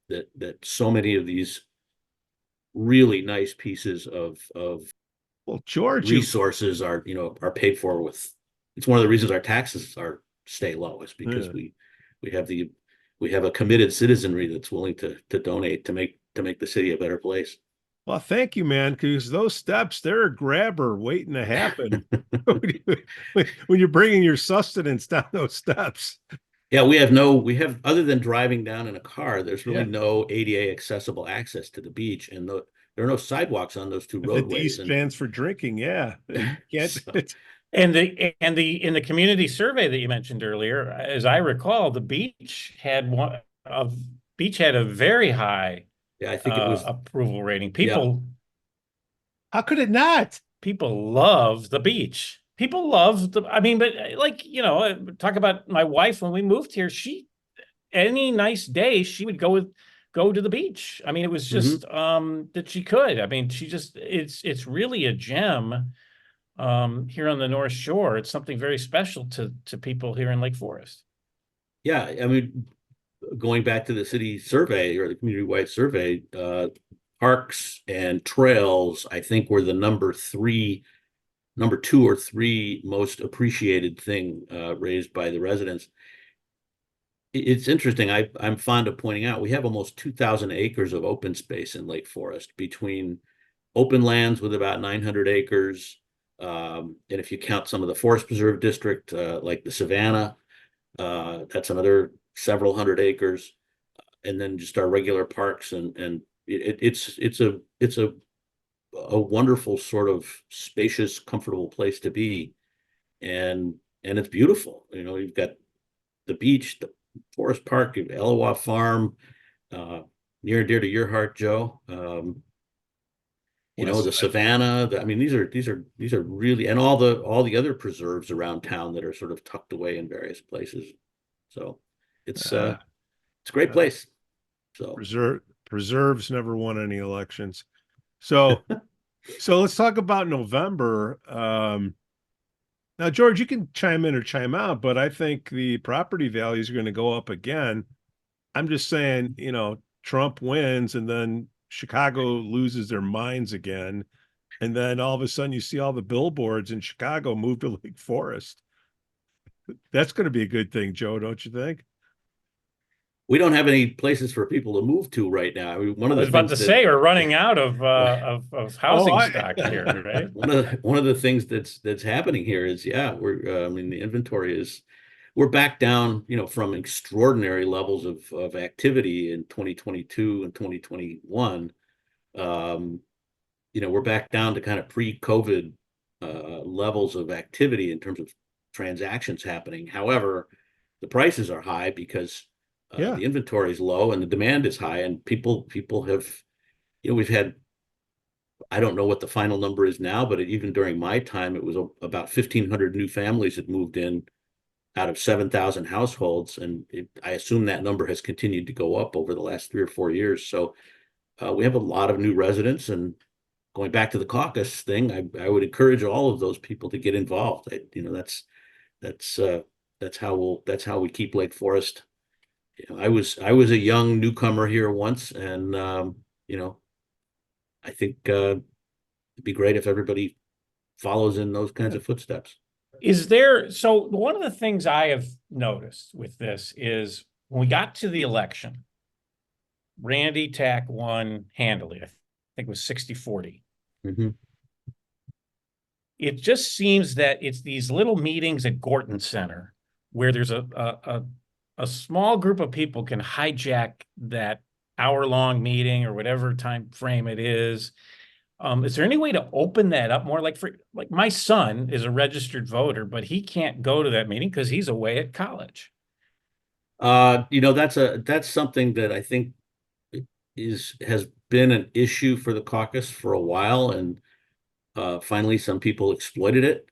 That so many of these really nice pieces of well, George, resources are paid for with. It's one of the reasons our taxes stay low, is because we have a committed citizenry that's willing to donate to make the city a better place. Well, thank you, man, because those steps, they're a grabber waiting to happen when you're bringing your sustenance down those steps. Yeah, we have other than driving down in a car, there's really no ADA accessible access to the beach, and there are no sidewalks on those two roadways. The D stands for drinking. Yeah. You can't. And in the community survey that you mentioned earlier, as I recall, the beach had a very high, I think it was approval rating. How could it not? People love the beach. People love but talk about my wife when we moved here. Any nice day, she would go to the beach. I mean, it was just that she could. I mean, it's really a gem here on the North Shore. It's something very special to people here in Lake Forest. Yeah, I mean, going back to the city survey or the community-wide survey, parks and trails, I think, were the number 2 or 3 most appreciated thing raised by the residents. It's interesting. I'm fond of pointing out we have almost 2,000 acres of open space in Lake Forest, between open lands with about 900 acres. And if you count some of the Forest Preserve District, like the Savannah, that's another several hundred acres. And then just our regular parks, and it's a wonderful sort of spacious, comfortable place to be. And it's beautiful. You've got the beach, the Forest Park, Elwha Farm, near and dear to your heart, Joe. you know, the Savannah. I mean, these are really, and all the other preserves around town that are sort of tucked away in various places. So it's a great place. So preserves never won any elections. So so let's talk about November. Now, George, you can chime in or chime out, but I think the property values are going to go up again. I'm just saying, you know, Trump wins and then Chicago loses their minds again. And then all of a sudden you see all the billboards in Chicago move to Lake Forest. That's going to be a good thing, Joe, don't you think? We don't have any places for people to move to right now. I mean, I was about to say we're running out of housing stock here, right? One of the things that's happening here is, I mean, the inventory is, we're back down, you know, from extraordinary levels of activity in 2022 and 2021. You know, we're back down to kind of pre-COVID levels of activity in terms of transactions happening. However, the prices are high because the inventory is low and the demand is high, and people have, you know, we've had, I don't know what the final number is now, but even during my time, it was about 1,500 new families that moved in out of 7,000 households. And I assume that number has continued to go up over the last 3 or 4 years. So we have a lot of new residents, and going back to the caucus thing, I would encourage all of those people to get involved. You know, that's how we keep Lake Forest. You know, I was a young newcomer here once, and you know, I think it'd be great if everybody follows in those kinds of footsteps. So one of the things I have noticed with this is when we got to the election, Randy Tack won handily. I think it was 60-40. Mm-hmm. It just seems that it's these little meetings at Gorton Center where there's a small group of people can hijack that hour-long meeting or whatever time frame it is. Is there any way to open that up more? Like my son is a registered voter, but he can't go to that meeting because he's away at college. You know, that's something that I think has been an issue for the caucus for a while, and finally some people exploited it.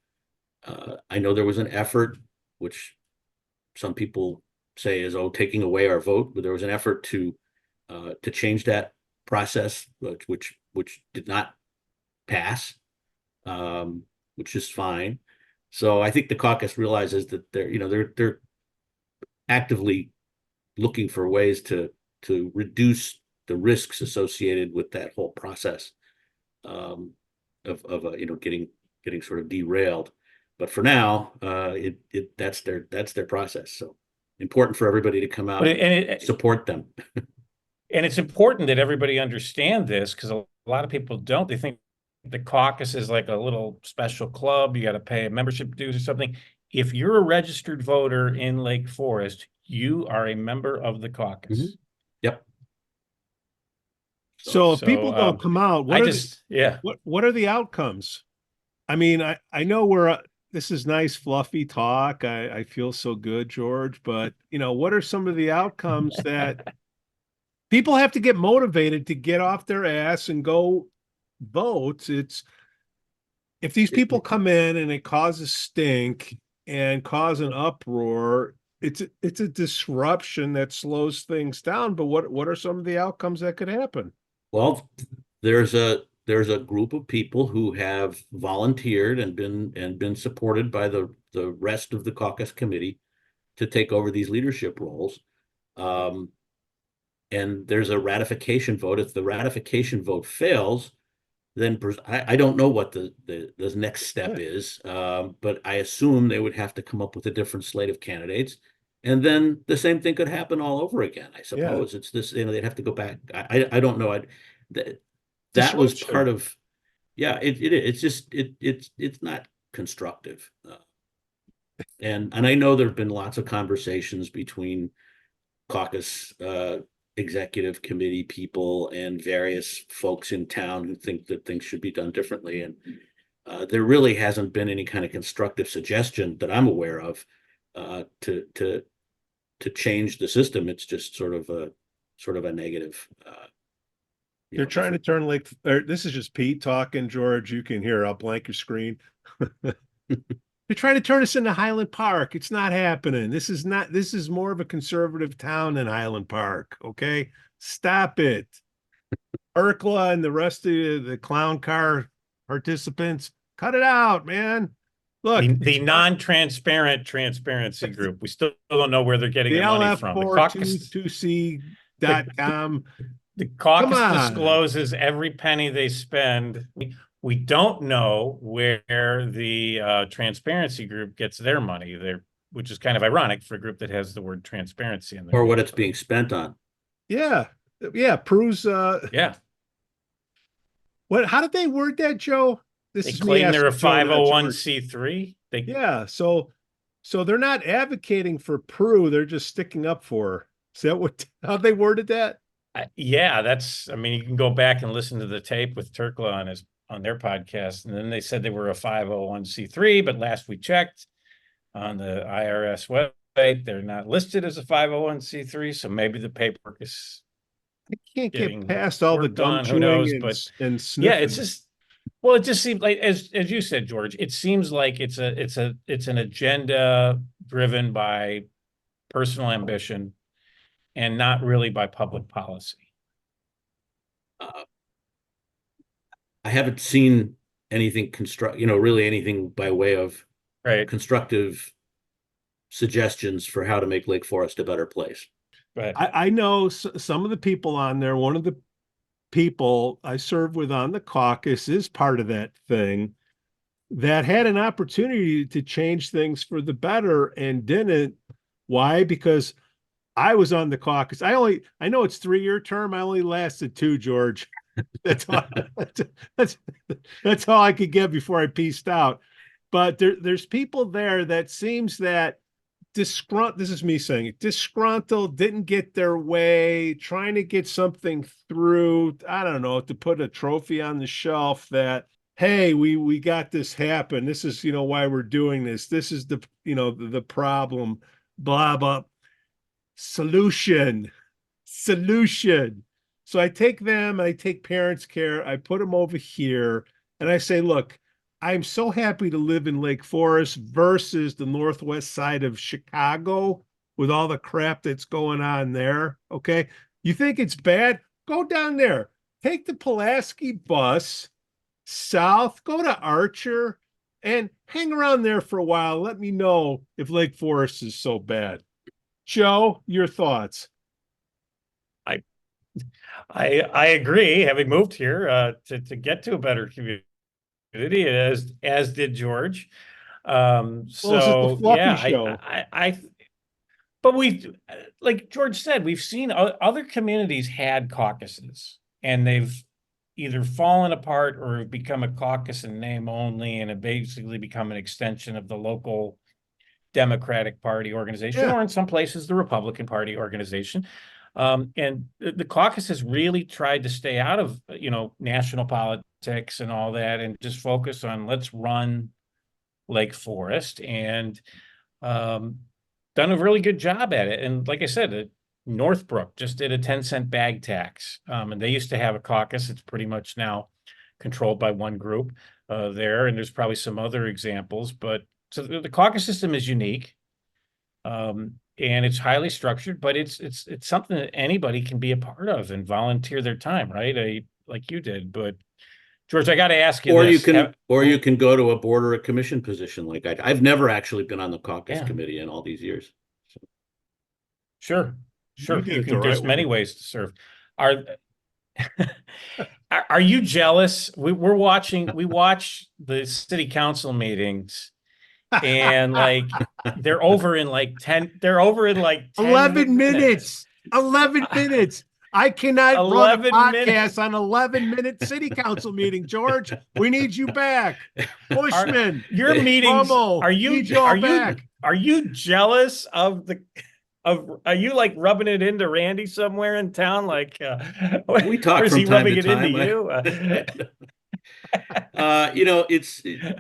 I know there was an effort, which some people say is taking away our vote, but there was an effort to change that process, which did not pass, which is fine. So I think the caucus realizes that they're actively looking for ways to reduce the risks associated with that whole process of getting sort of derailed. But for now, that's their process. So important for everybody to come out and support them. And it's important that everybody understand this, because a lot of people don't. They think the caucus is like a little special club. You got to pay a membership dues or something. If you're a registered voter in Lake Forest, you are a member of the caucus. Mm-hmm. Yep. So if people don't come out, what are the outcomes? I mean, I know this is nice, fluffy talk. I feel so good, George, but you know, what are some of the outcomes that people have to get motivated to get off their ass and go vote? It's if these people come in and it causes stink and cause an uproar, it's a disruption that slows things down. But what are some of the outcomes that could happen? Well, there's a group of people who have volunteered and been supported by the rest of the caucus committee to take over these leadership roles. And there's a ratification vote. If the ratification vote fails, then I don't know what the next step is, but I assume they would have to come up with a different slate of candidates. And then the same thing could happen all over again, I suppose. It's this, you know, they'd have to go back. I don't know. That was part of, it's not constructive. And I know there've been lots of conversations between caucus executive committee people and various folks in town who think that things should be done differently. And there really hasn't been any kind of constructive suggestion that I'm aware of to change the system. It's just sort of a negative They're trying to turn this is just Pete talking, George. You can hear, I'll blank your screen. They're trying to turn us into Highland Park. It's not happening. This is more of a conservative town than Highland Park. Okay. Stop it. Urkla and the rest of the clown car participants, cut it out, man. Look, the non-transparent transparency group. We still don't know where they're getting their money from. The caucus, 2c.com. The caucus discloses every penny they spend. We don't know where the transparency group gets their money there, which is kind of ironic for a group that has the word transparency in there. Or what it's being spent on. Yeah. Yeah. Prue's yeah. How did they word that, Joe? They claim they're a 501c3. Yeah. So they're not advocating for Prue, they're just sticking up for her. Is that how they worded that? Yeah, I mean, you can go back and listen to the tape with Turkla on their podcast. And then they said they were a 501c3, but last we checked on the IRS website, they're not listed as a 501c3. So maybe the paperwork is. I can't get past all the gum chewing, who knows, and sniffing. Yeah, it's just, well, it just seems like, as you said, George, it seems like it's an agenda driven by personal ambition and not really by public policy. I haven't seen anything really anything by way of constructive suggestions for how to make Lake Forest a better place. Right. I know some of the people on there. One of the people I served with on the caucus is part of that thing that had an opportunity to change things for the better and didn't. Why? Because I was on the caucus. I know it's 3-year term. I only lasted 2, George. That's all I could get before I peaced out. But there's people there that seems that disgruntled, this is me saying it, disgruntled, didn't get their way, trying to get something through, I don't know, to put a trophy on the shelf that, hey, we got this happen. This is, why we're doing this. This is the problem, blah, blah. Solution. So I take them, I take Parents Care, I put them over here, and I say, look, I'm so happy to live in Lake Forest versus the northwest side of Chicago with all the crap that's going on there. Okay. You think it's bad? Go down there. Take the Pulaski bus south, go to Archer, and hang around there for a while. Let me know if Lake Forest is so bad. Joe, your thoughts? I agree. Having moved here to get to a better community, as did George. So yeah, but like George said, we've seen other communities had caucuses and they've either fallen apart or have become a caucus in name only and have basically become an extension of the local Democratic Party organization, or in some places the Republican Party organization. And the caucus has really tried to stay out of, national politics and all that and just focus on let's run Lake Forest, and done a really good job at it. And like I said, Northbrook just did a 10-cent bag tax. And they used to have a caucus. It's pretty much now controlled by one group there. And there's probably some other examples, but so the caucus system is unique. And it's highly structured, but it's something that anybody can be a part of and volunteer their time, right? Like you did. But George, I got to ask you, you can go to a board or a commission position like that. I've never actually been on the caucus committee in all these years. So. Sure. There's many ways to serve. Are you jealous? We watch the city council meetings. And they're over in 10 11 minutes. 11 minutes. I cannot run a podcast on 11-minute city council meeting, George. We need you back. Bushman. Your meetings, are you jealous of are you rubbing it into Randy somewhere in town? We talk or is from he time rubbing to it time. into you?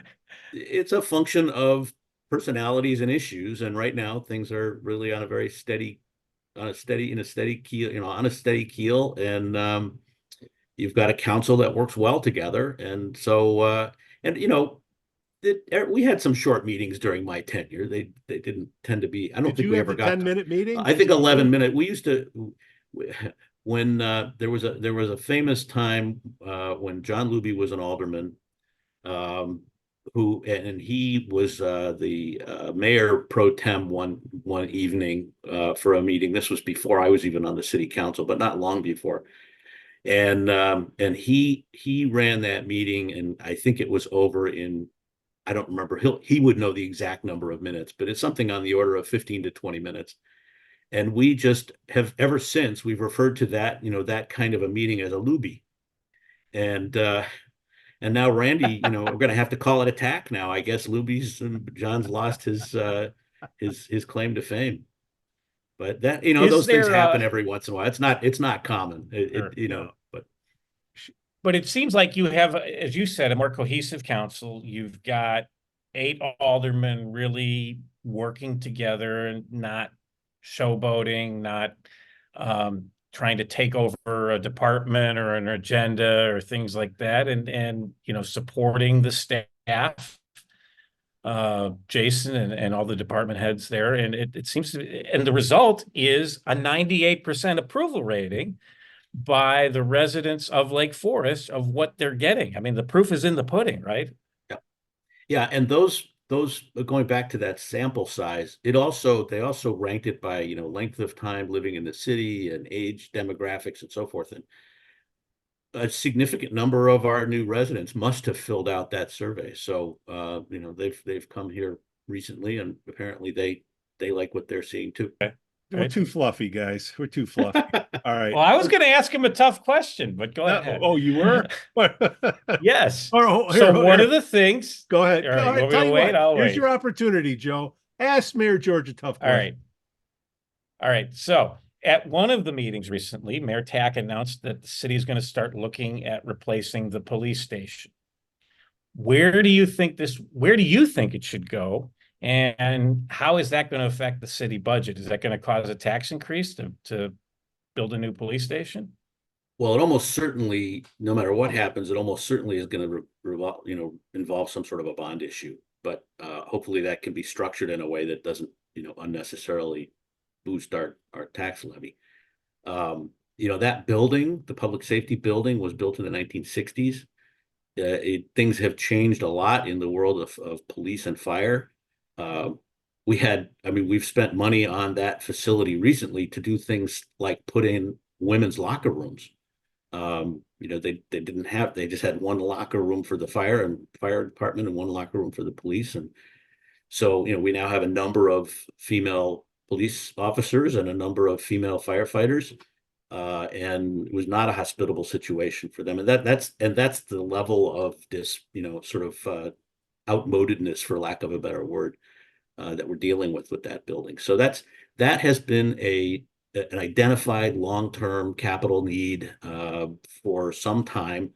It's a function of personalities and issues, and right now things are really on a steady keel, and you've got a council that works well together. And so, and we had some short meetings during my tenure. They didn't tend to be. I don't think we ever got 10-minute meeting. I think 11-minute. We used to when there was a famous time when John Looby was an alderman, he was the mayor pro tem one evening for a meeting. This was before I was even on the city council, but not long before. And he ran that meeting, and I think it was over in, I don't remember. He would know the exact number of minutes, but it's something on the order of 15 to 20 minutes. And we just have ever since, we've referred to that, that kind of a meeting as a Looby. And now Randy, we're going to have to call it a Tack now. I guess John's lost his claim to fame. But that, those things happen every once in a while. It's not common, but it seems like you have, as you said, a more cohesive council. You've got 8 aldermen really working together and not showboating, not trying to take over a department or an agenda or things like that, and supporting the staff, Jason and all the department heads there. And it seems to, and the result is a 98% approval rating by the residents of Lake Forest of what they're getting. I mean, the proof is in the pudding, right? Yeah. And those going back to that sample size, they also ranked it by, length of time living in the city and age demographics and so forth. And a significant number of our new residents must have filled out that survey. So, they've come here recently, and apparently they like what they're seeing too. Okay. We're too fluffy, guys. We're too fluffy. All right. Well, I was going to ask him a tough question, but go ahead. Oh, you were? Yes. So one of the things. Go ahead. All right, Here's wait. your opportunity, Joe. Ask Mayor George a tough question. All right. So at one of the meetings recently, Mayor Tack announced that the city is going to start looking at replacing the police station. Where do you think it should go? And how is that going to affect the city budget? Is that going to cause a tax increase to build a new police station? Well, it almost certainly, no matter what happens, it almost certainly is going to involve some sort of a bond issue. But hopefully that can be structured in a way that doesn't, unnecessarily boost our tax levy. That building, the public safety building, was built in the 1960s. Things have changed a lot in the world of police and fire. We've spent money on that facility recently to do things like put in women's locker rooms. They just had one locker room for the fire department and one locker room for the police. And so, we now have a number of female police officers and a number of female firefighters. And it was not a hospitable situation for them. And that's the level of this, sort of outmodedness, for lack of a better word, that we're dealing with that building. So that has been an identified long-term capital need for some time.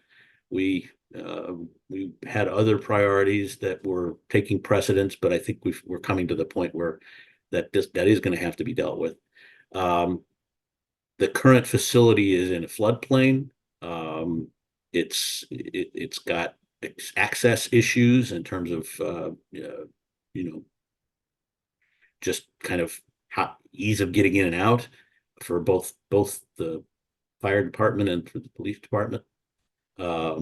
We had other priorities that were taking precedence, but I think we're coming to the point where that is going to have to be dealt with. The current facility is in a floodplain. It's got access issues in terms of just kind of ease of getting in and out for both the fire department and for the police department. But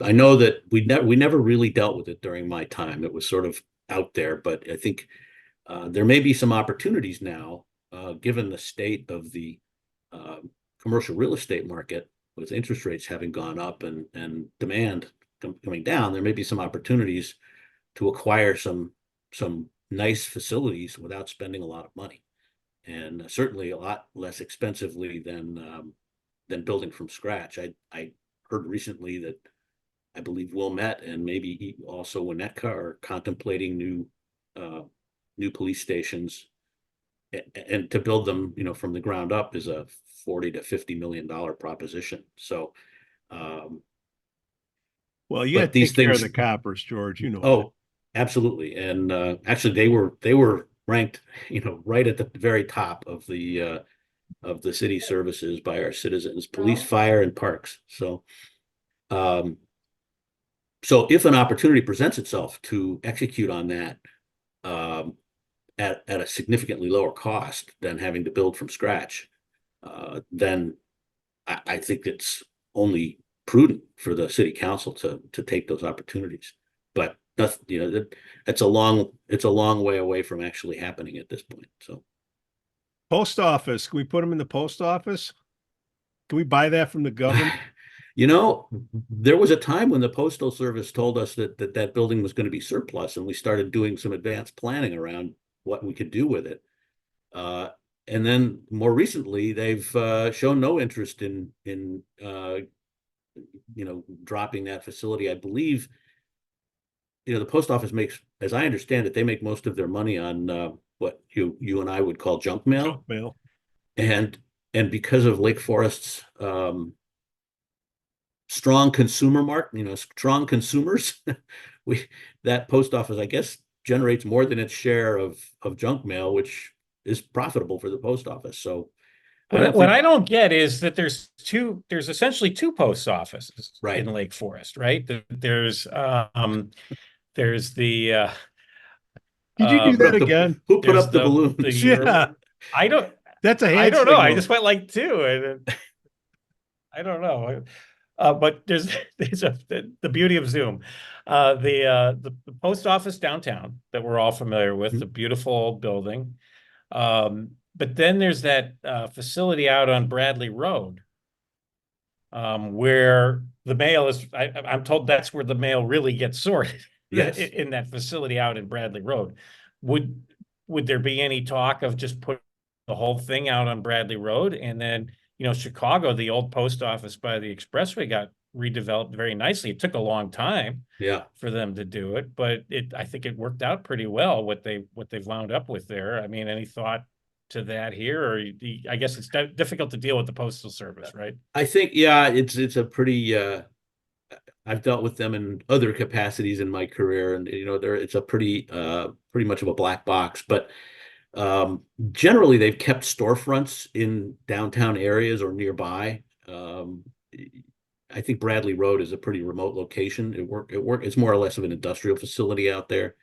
I know that we never really dealt with it during my time. It was sort of out there, but I think there may be some opportunities now, given the state of the commercial real estate market, with interest rates having gone up and demand coming down. There may be some opportunities to acquire some nice facilities without spending a lot of money, and certainly a lot less expensively than building from scratch. I heard recently that I believe Wilmette and maybe also Winnetka are contemplating new police stations, and to build them, from the ground up is a $40 to $50 million proposition. So, well, you got to take care of the coppers, George. Oh, absolutely. And actually, they were ranked, right at the very top of the of the city services by our citizens, police, fire, and parks. So, so if an opportunity presents itself to execute on that at a significantly lower cost than having to build from scratch, then I think it's only prudent for the city council to take those opportunities. But that's, it's a long way away from actually happening at this point. So, post office, can we put them in the post office? Can we buy that from the government? There was a time when the Postal Service told us that building was going to be surplus, and we started doing some advanced planning around what we could do with it. And then more recently, they've shown no interest in dropping that facility. I believe, the post office makes, as I understand it, they make most of their money on what you and I would call junk mail. Junk mail. And because of Lake Forest's strong consumer market, strong consumers, that post office, I guess, generates more than its share of junk mail, which is profitable for the post office. So what I don't get is that there's essentially two post offices right in Lake Forest, right? There's the Did you do that again? Who put up the balloons? Yeah. I don't. That's a hand I don't know. signal. I just went like two, and I don't know. But there's the beauty of Zoom, the post office downtown that we're all familiar with, the beautiful building. But then there's that facility out on Bradley Road, where the mail is. I'm told that's where the mail really gets sorted. Yes. In that facility out in Bradley Road. Would there be any talk of just putting the whole thing out on Bradley Road, and then Chicago, the old post office by the expressway, got redeveloped very nicely. It took a long time, for them to do it, but I think it worked out pretty well what they've wound up with there. I mean, any thought to that here, or I guess it's difficult to deal with the Postal Service, right? I think, it's a pretty. I've dealt with them in other capacities in my career, and it's a pretty much of a black box. But generally, they've kept storefronts in downtown areas or nearby. I think Bradley Road is a pretty remote location. It's more or less of an industrial facility out there.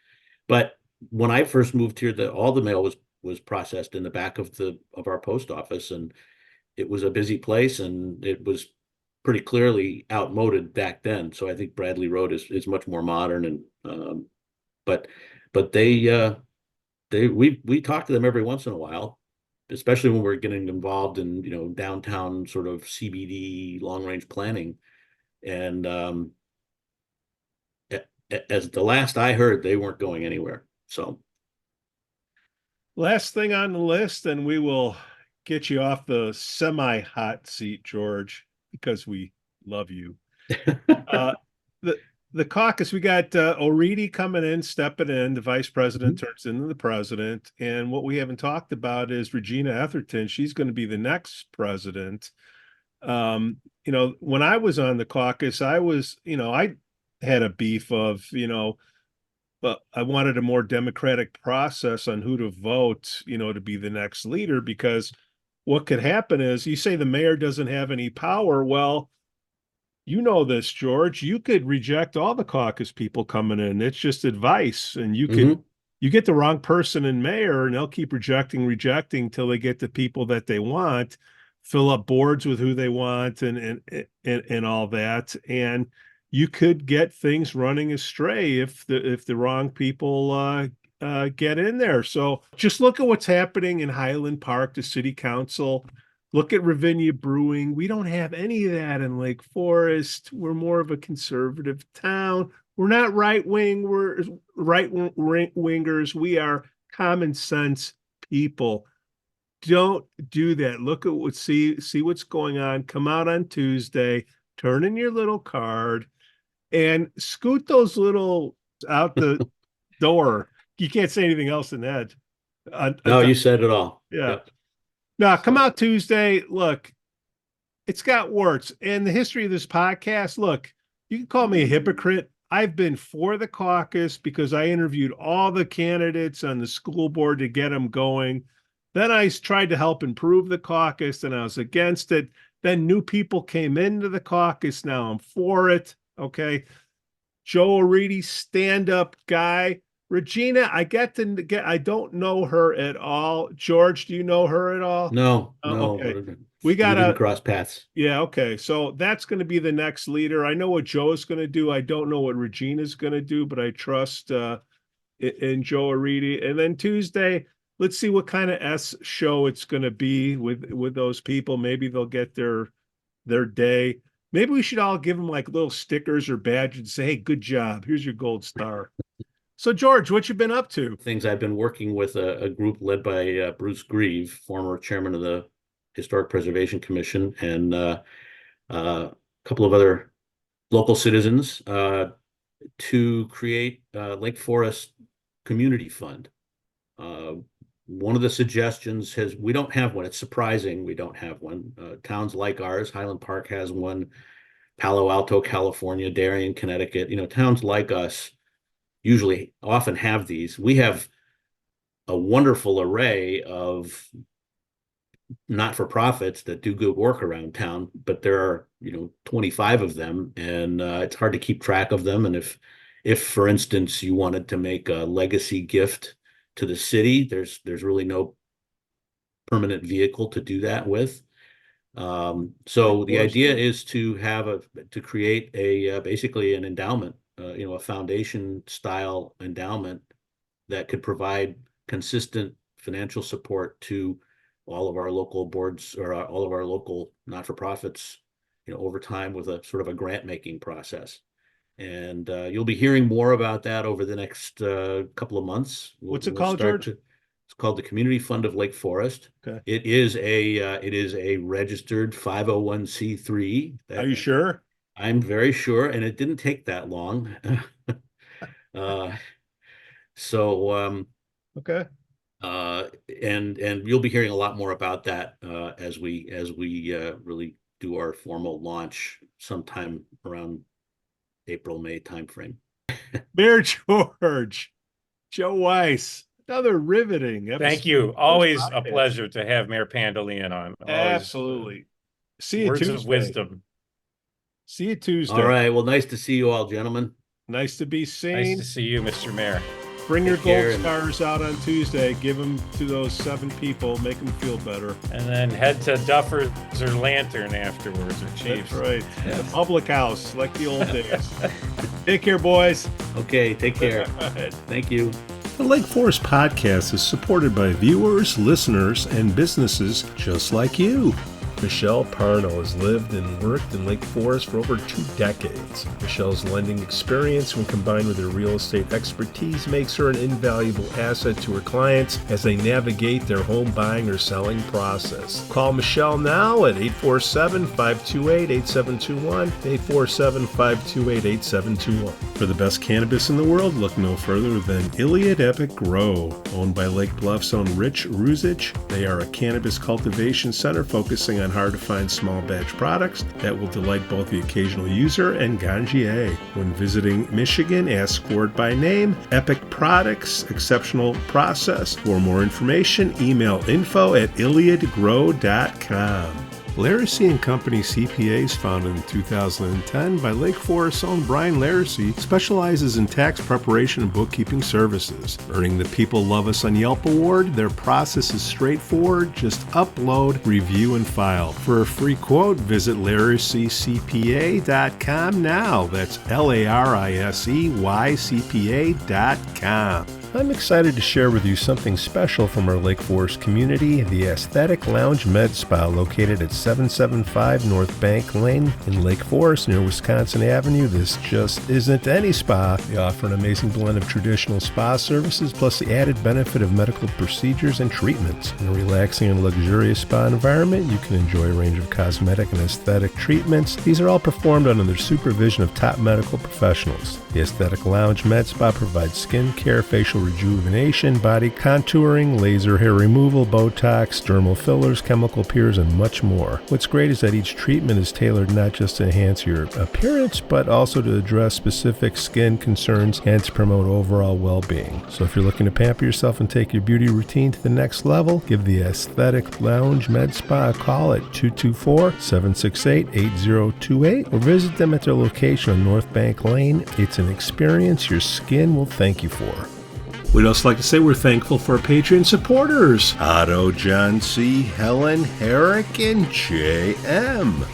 But when I first moved here, all the mail was processed in the back of our post office, and it was a busy place, and it was pretty clearly outmoded back then. So I think Bradley Road is much more modern, and but we talk to them every once in a while, especially when we're getting involved in downtown sort of CBD long range planning. And as the last I heard, they weren't going anywhere. So last thing on the list, and we will get you off the semi-hot seat, George, because we love you. The caucus, we got O'Reilly coming in, stepping in. The vice president turns into the president. And what we haven't talked about is Regina Etherton. She's going to be the next president. When I was on the caucus, I had a beef of, but I wanted a more democratic process on who to vote, to be the next leader, because what could happen is you say the mayor doesn't have any power. Well, this, George, you could reject all the caucus people coming in. It's just advice. And you get the wrong person in mayor, and they'll keep rejecting till they get the people that they want, fill up boards with who they want and all that. And you could get things running astray if the wrong people get in there. So just look at what's happening in Highland Park, the city council. Look at Ravinia Brewing. We don't have any of that in Lake Forest. We're more of a conservative town. We're not right wing. We're right wingers. We are common sense people. Don't do that. Look at see what's going on. Come out on Tuesday, turn in your little card, and scoot those little out the door. You can't say anything else than that. No, you said it all. Yeah. Yep. Now, come out Tuesday. Look, it's got warts. And the history of this podcast, look, you can call me a hypocrite. I've been for the caucus because I interviewed all the candidates on the school board to get them going. Then I tried to help improve the caucus, and I was against it. Then new people came into the caucus. Now I'm for it. Okay. Joe O'Reilly, stand-up guy. Regina, I don't know her at all. George, do you know her at all? No. Okay. We didn't cross paths. Yeah, okay. So that's going to be the next leader. I know what Joe's going to do. I don't know what Regina's going to do, but I trust in Joe O'Reilly. And then Tuesday, let's see what kind of S show it's going to be with those people. Maybe they'll get their day. Maybe we should all give them like little stickers or badges and say, hey, good job. Here's your gold star. So, George, what you been up to? Things I've been working with a group led by Bruce Grieve, former chairman of the Historic Preservation Commission, and a couple of other local citizens to create Lake Forest Community Fund. One of the suggestions we don't have one. It's surprising we don't have one. Towns like ours, Highland Park has one, Palo Alto, California, Darien, Connecticut, towns like us often have these. We have a wonderful array of not-for-profits that do good work around town, but there are 25 of them, and it's hard to keep track of them. And if for instance you wanted to make a legacy gift to the city, there's really no permanent vehicle to do that with. So the idea is to create basically an endowment, a foundation style endowment that could provide consistent financial support to all of our local boards or all of our local not-for-profits, over time with a sort of a grant making process. And you'll be hearing more about that over the next couple of months. What's it called, George? It's called the Community Fund of Lake Forest. Okay. It is a registered 501c3. Are you sure? I'm very sure, and it didn't take that long. Okay. And you'll be hearing a lot more about that as we really do our formal launch sometime around April, May timeframe. Mayor George, Joe Weiss, another riveting episode. Thank you. Always a pleasure to have Mayor Pandaleon on. Absolutely. See you words Tuesday. Of wisdom. See you Tuesday. All right. Well, nice to see you all, gentlemen. Nice to be seen. Nice to see you, Mr. Mayor. Bring your gold stars out on Tuesday. Give them to those 7 people. Make them feel better. And then head to Duffers or Lantern afterwards, or Chiefs. That's right. Yes. The public house, like the old days. Take care, boys. Okay, take care. Thank you. The Lake Forest Podcast is supported by viewers, listeners, and businesses just like you. Michelle Parno has lived and worked in Lake Forest for over 2 decades. Michelle's lending experience, when combined with her real estate expertise, makes her an invaluable asset to her clients as they navigate their home buying or selling process. Call Michelle now at 847-528-8721, 847-528-8721. For the best cannabis in the world, look no further than Iliad Epic Grow. Owned by Lake Bluff's own Rich Ruzich, they are a cannabis cultivation center focusing on hard-to-find small batch products that will delight both the occasional user and ganjier. When visiting Michigan, ask for it by name. Epic Products, exceptional process. For more information, email info@iliadgrow.com. Laracy & Company CPAs, founded in 2010 by Lake Forest's own Brian Laracy, specializes in tax preparation and bookkeeping services. Earning the People Love Us on Yelp award, their process is straightforward. Just upload, review, and file. For a free quote, visit LaracyCPA.com now. That's LARISEYCPA.com. I'm excited to share with you something special from our Lake Forest community, the Aesthetic Lounge Med Spa, located at 775 North Bank Lane in Lake Forest near Wisconsin Avenue. This just isn't any spa. They offer an amazing blend of traditional spa services plus the added benefit of medical procedures and treatments. In a relaxing and luxurious spa environment, you can enjoy a range of cosmetic and aesthetic treatments. These are all performed under the supervision of top medical professionals. The Aesthetic Lounge Med Spa provides skin care, facial facial rejuvenation, body contouring, laser hair removal, Botox, dermal fillers, chemical peels, and much more. What's great is that each treatment is tailored not just to enhance your appearance, but also to address specific skin concerns and to promote overall well-being. So if you're looking to pamper yourself and take your beauty routine to the next level, give the Aesthetic Lounge Med Spa a call at 224-768-8028 or visit them at their location on North Bank Lane. It's an experience your skin will thank you for. We'd also like to say we're thankful for our Patreon supporters, Otto, John C., Helen, Herrick, and J.M.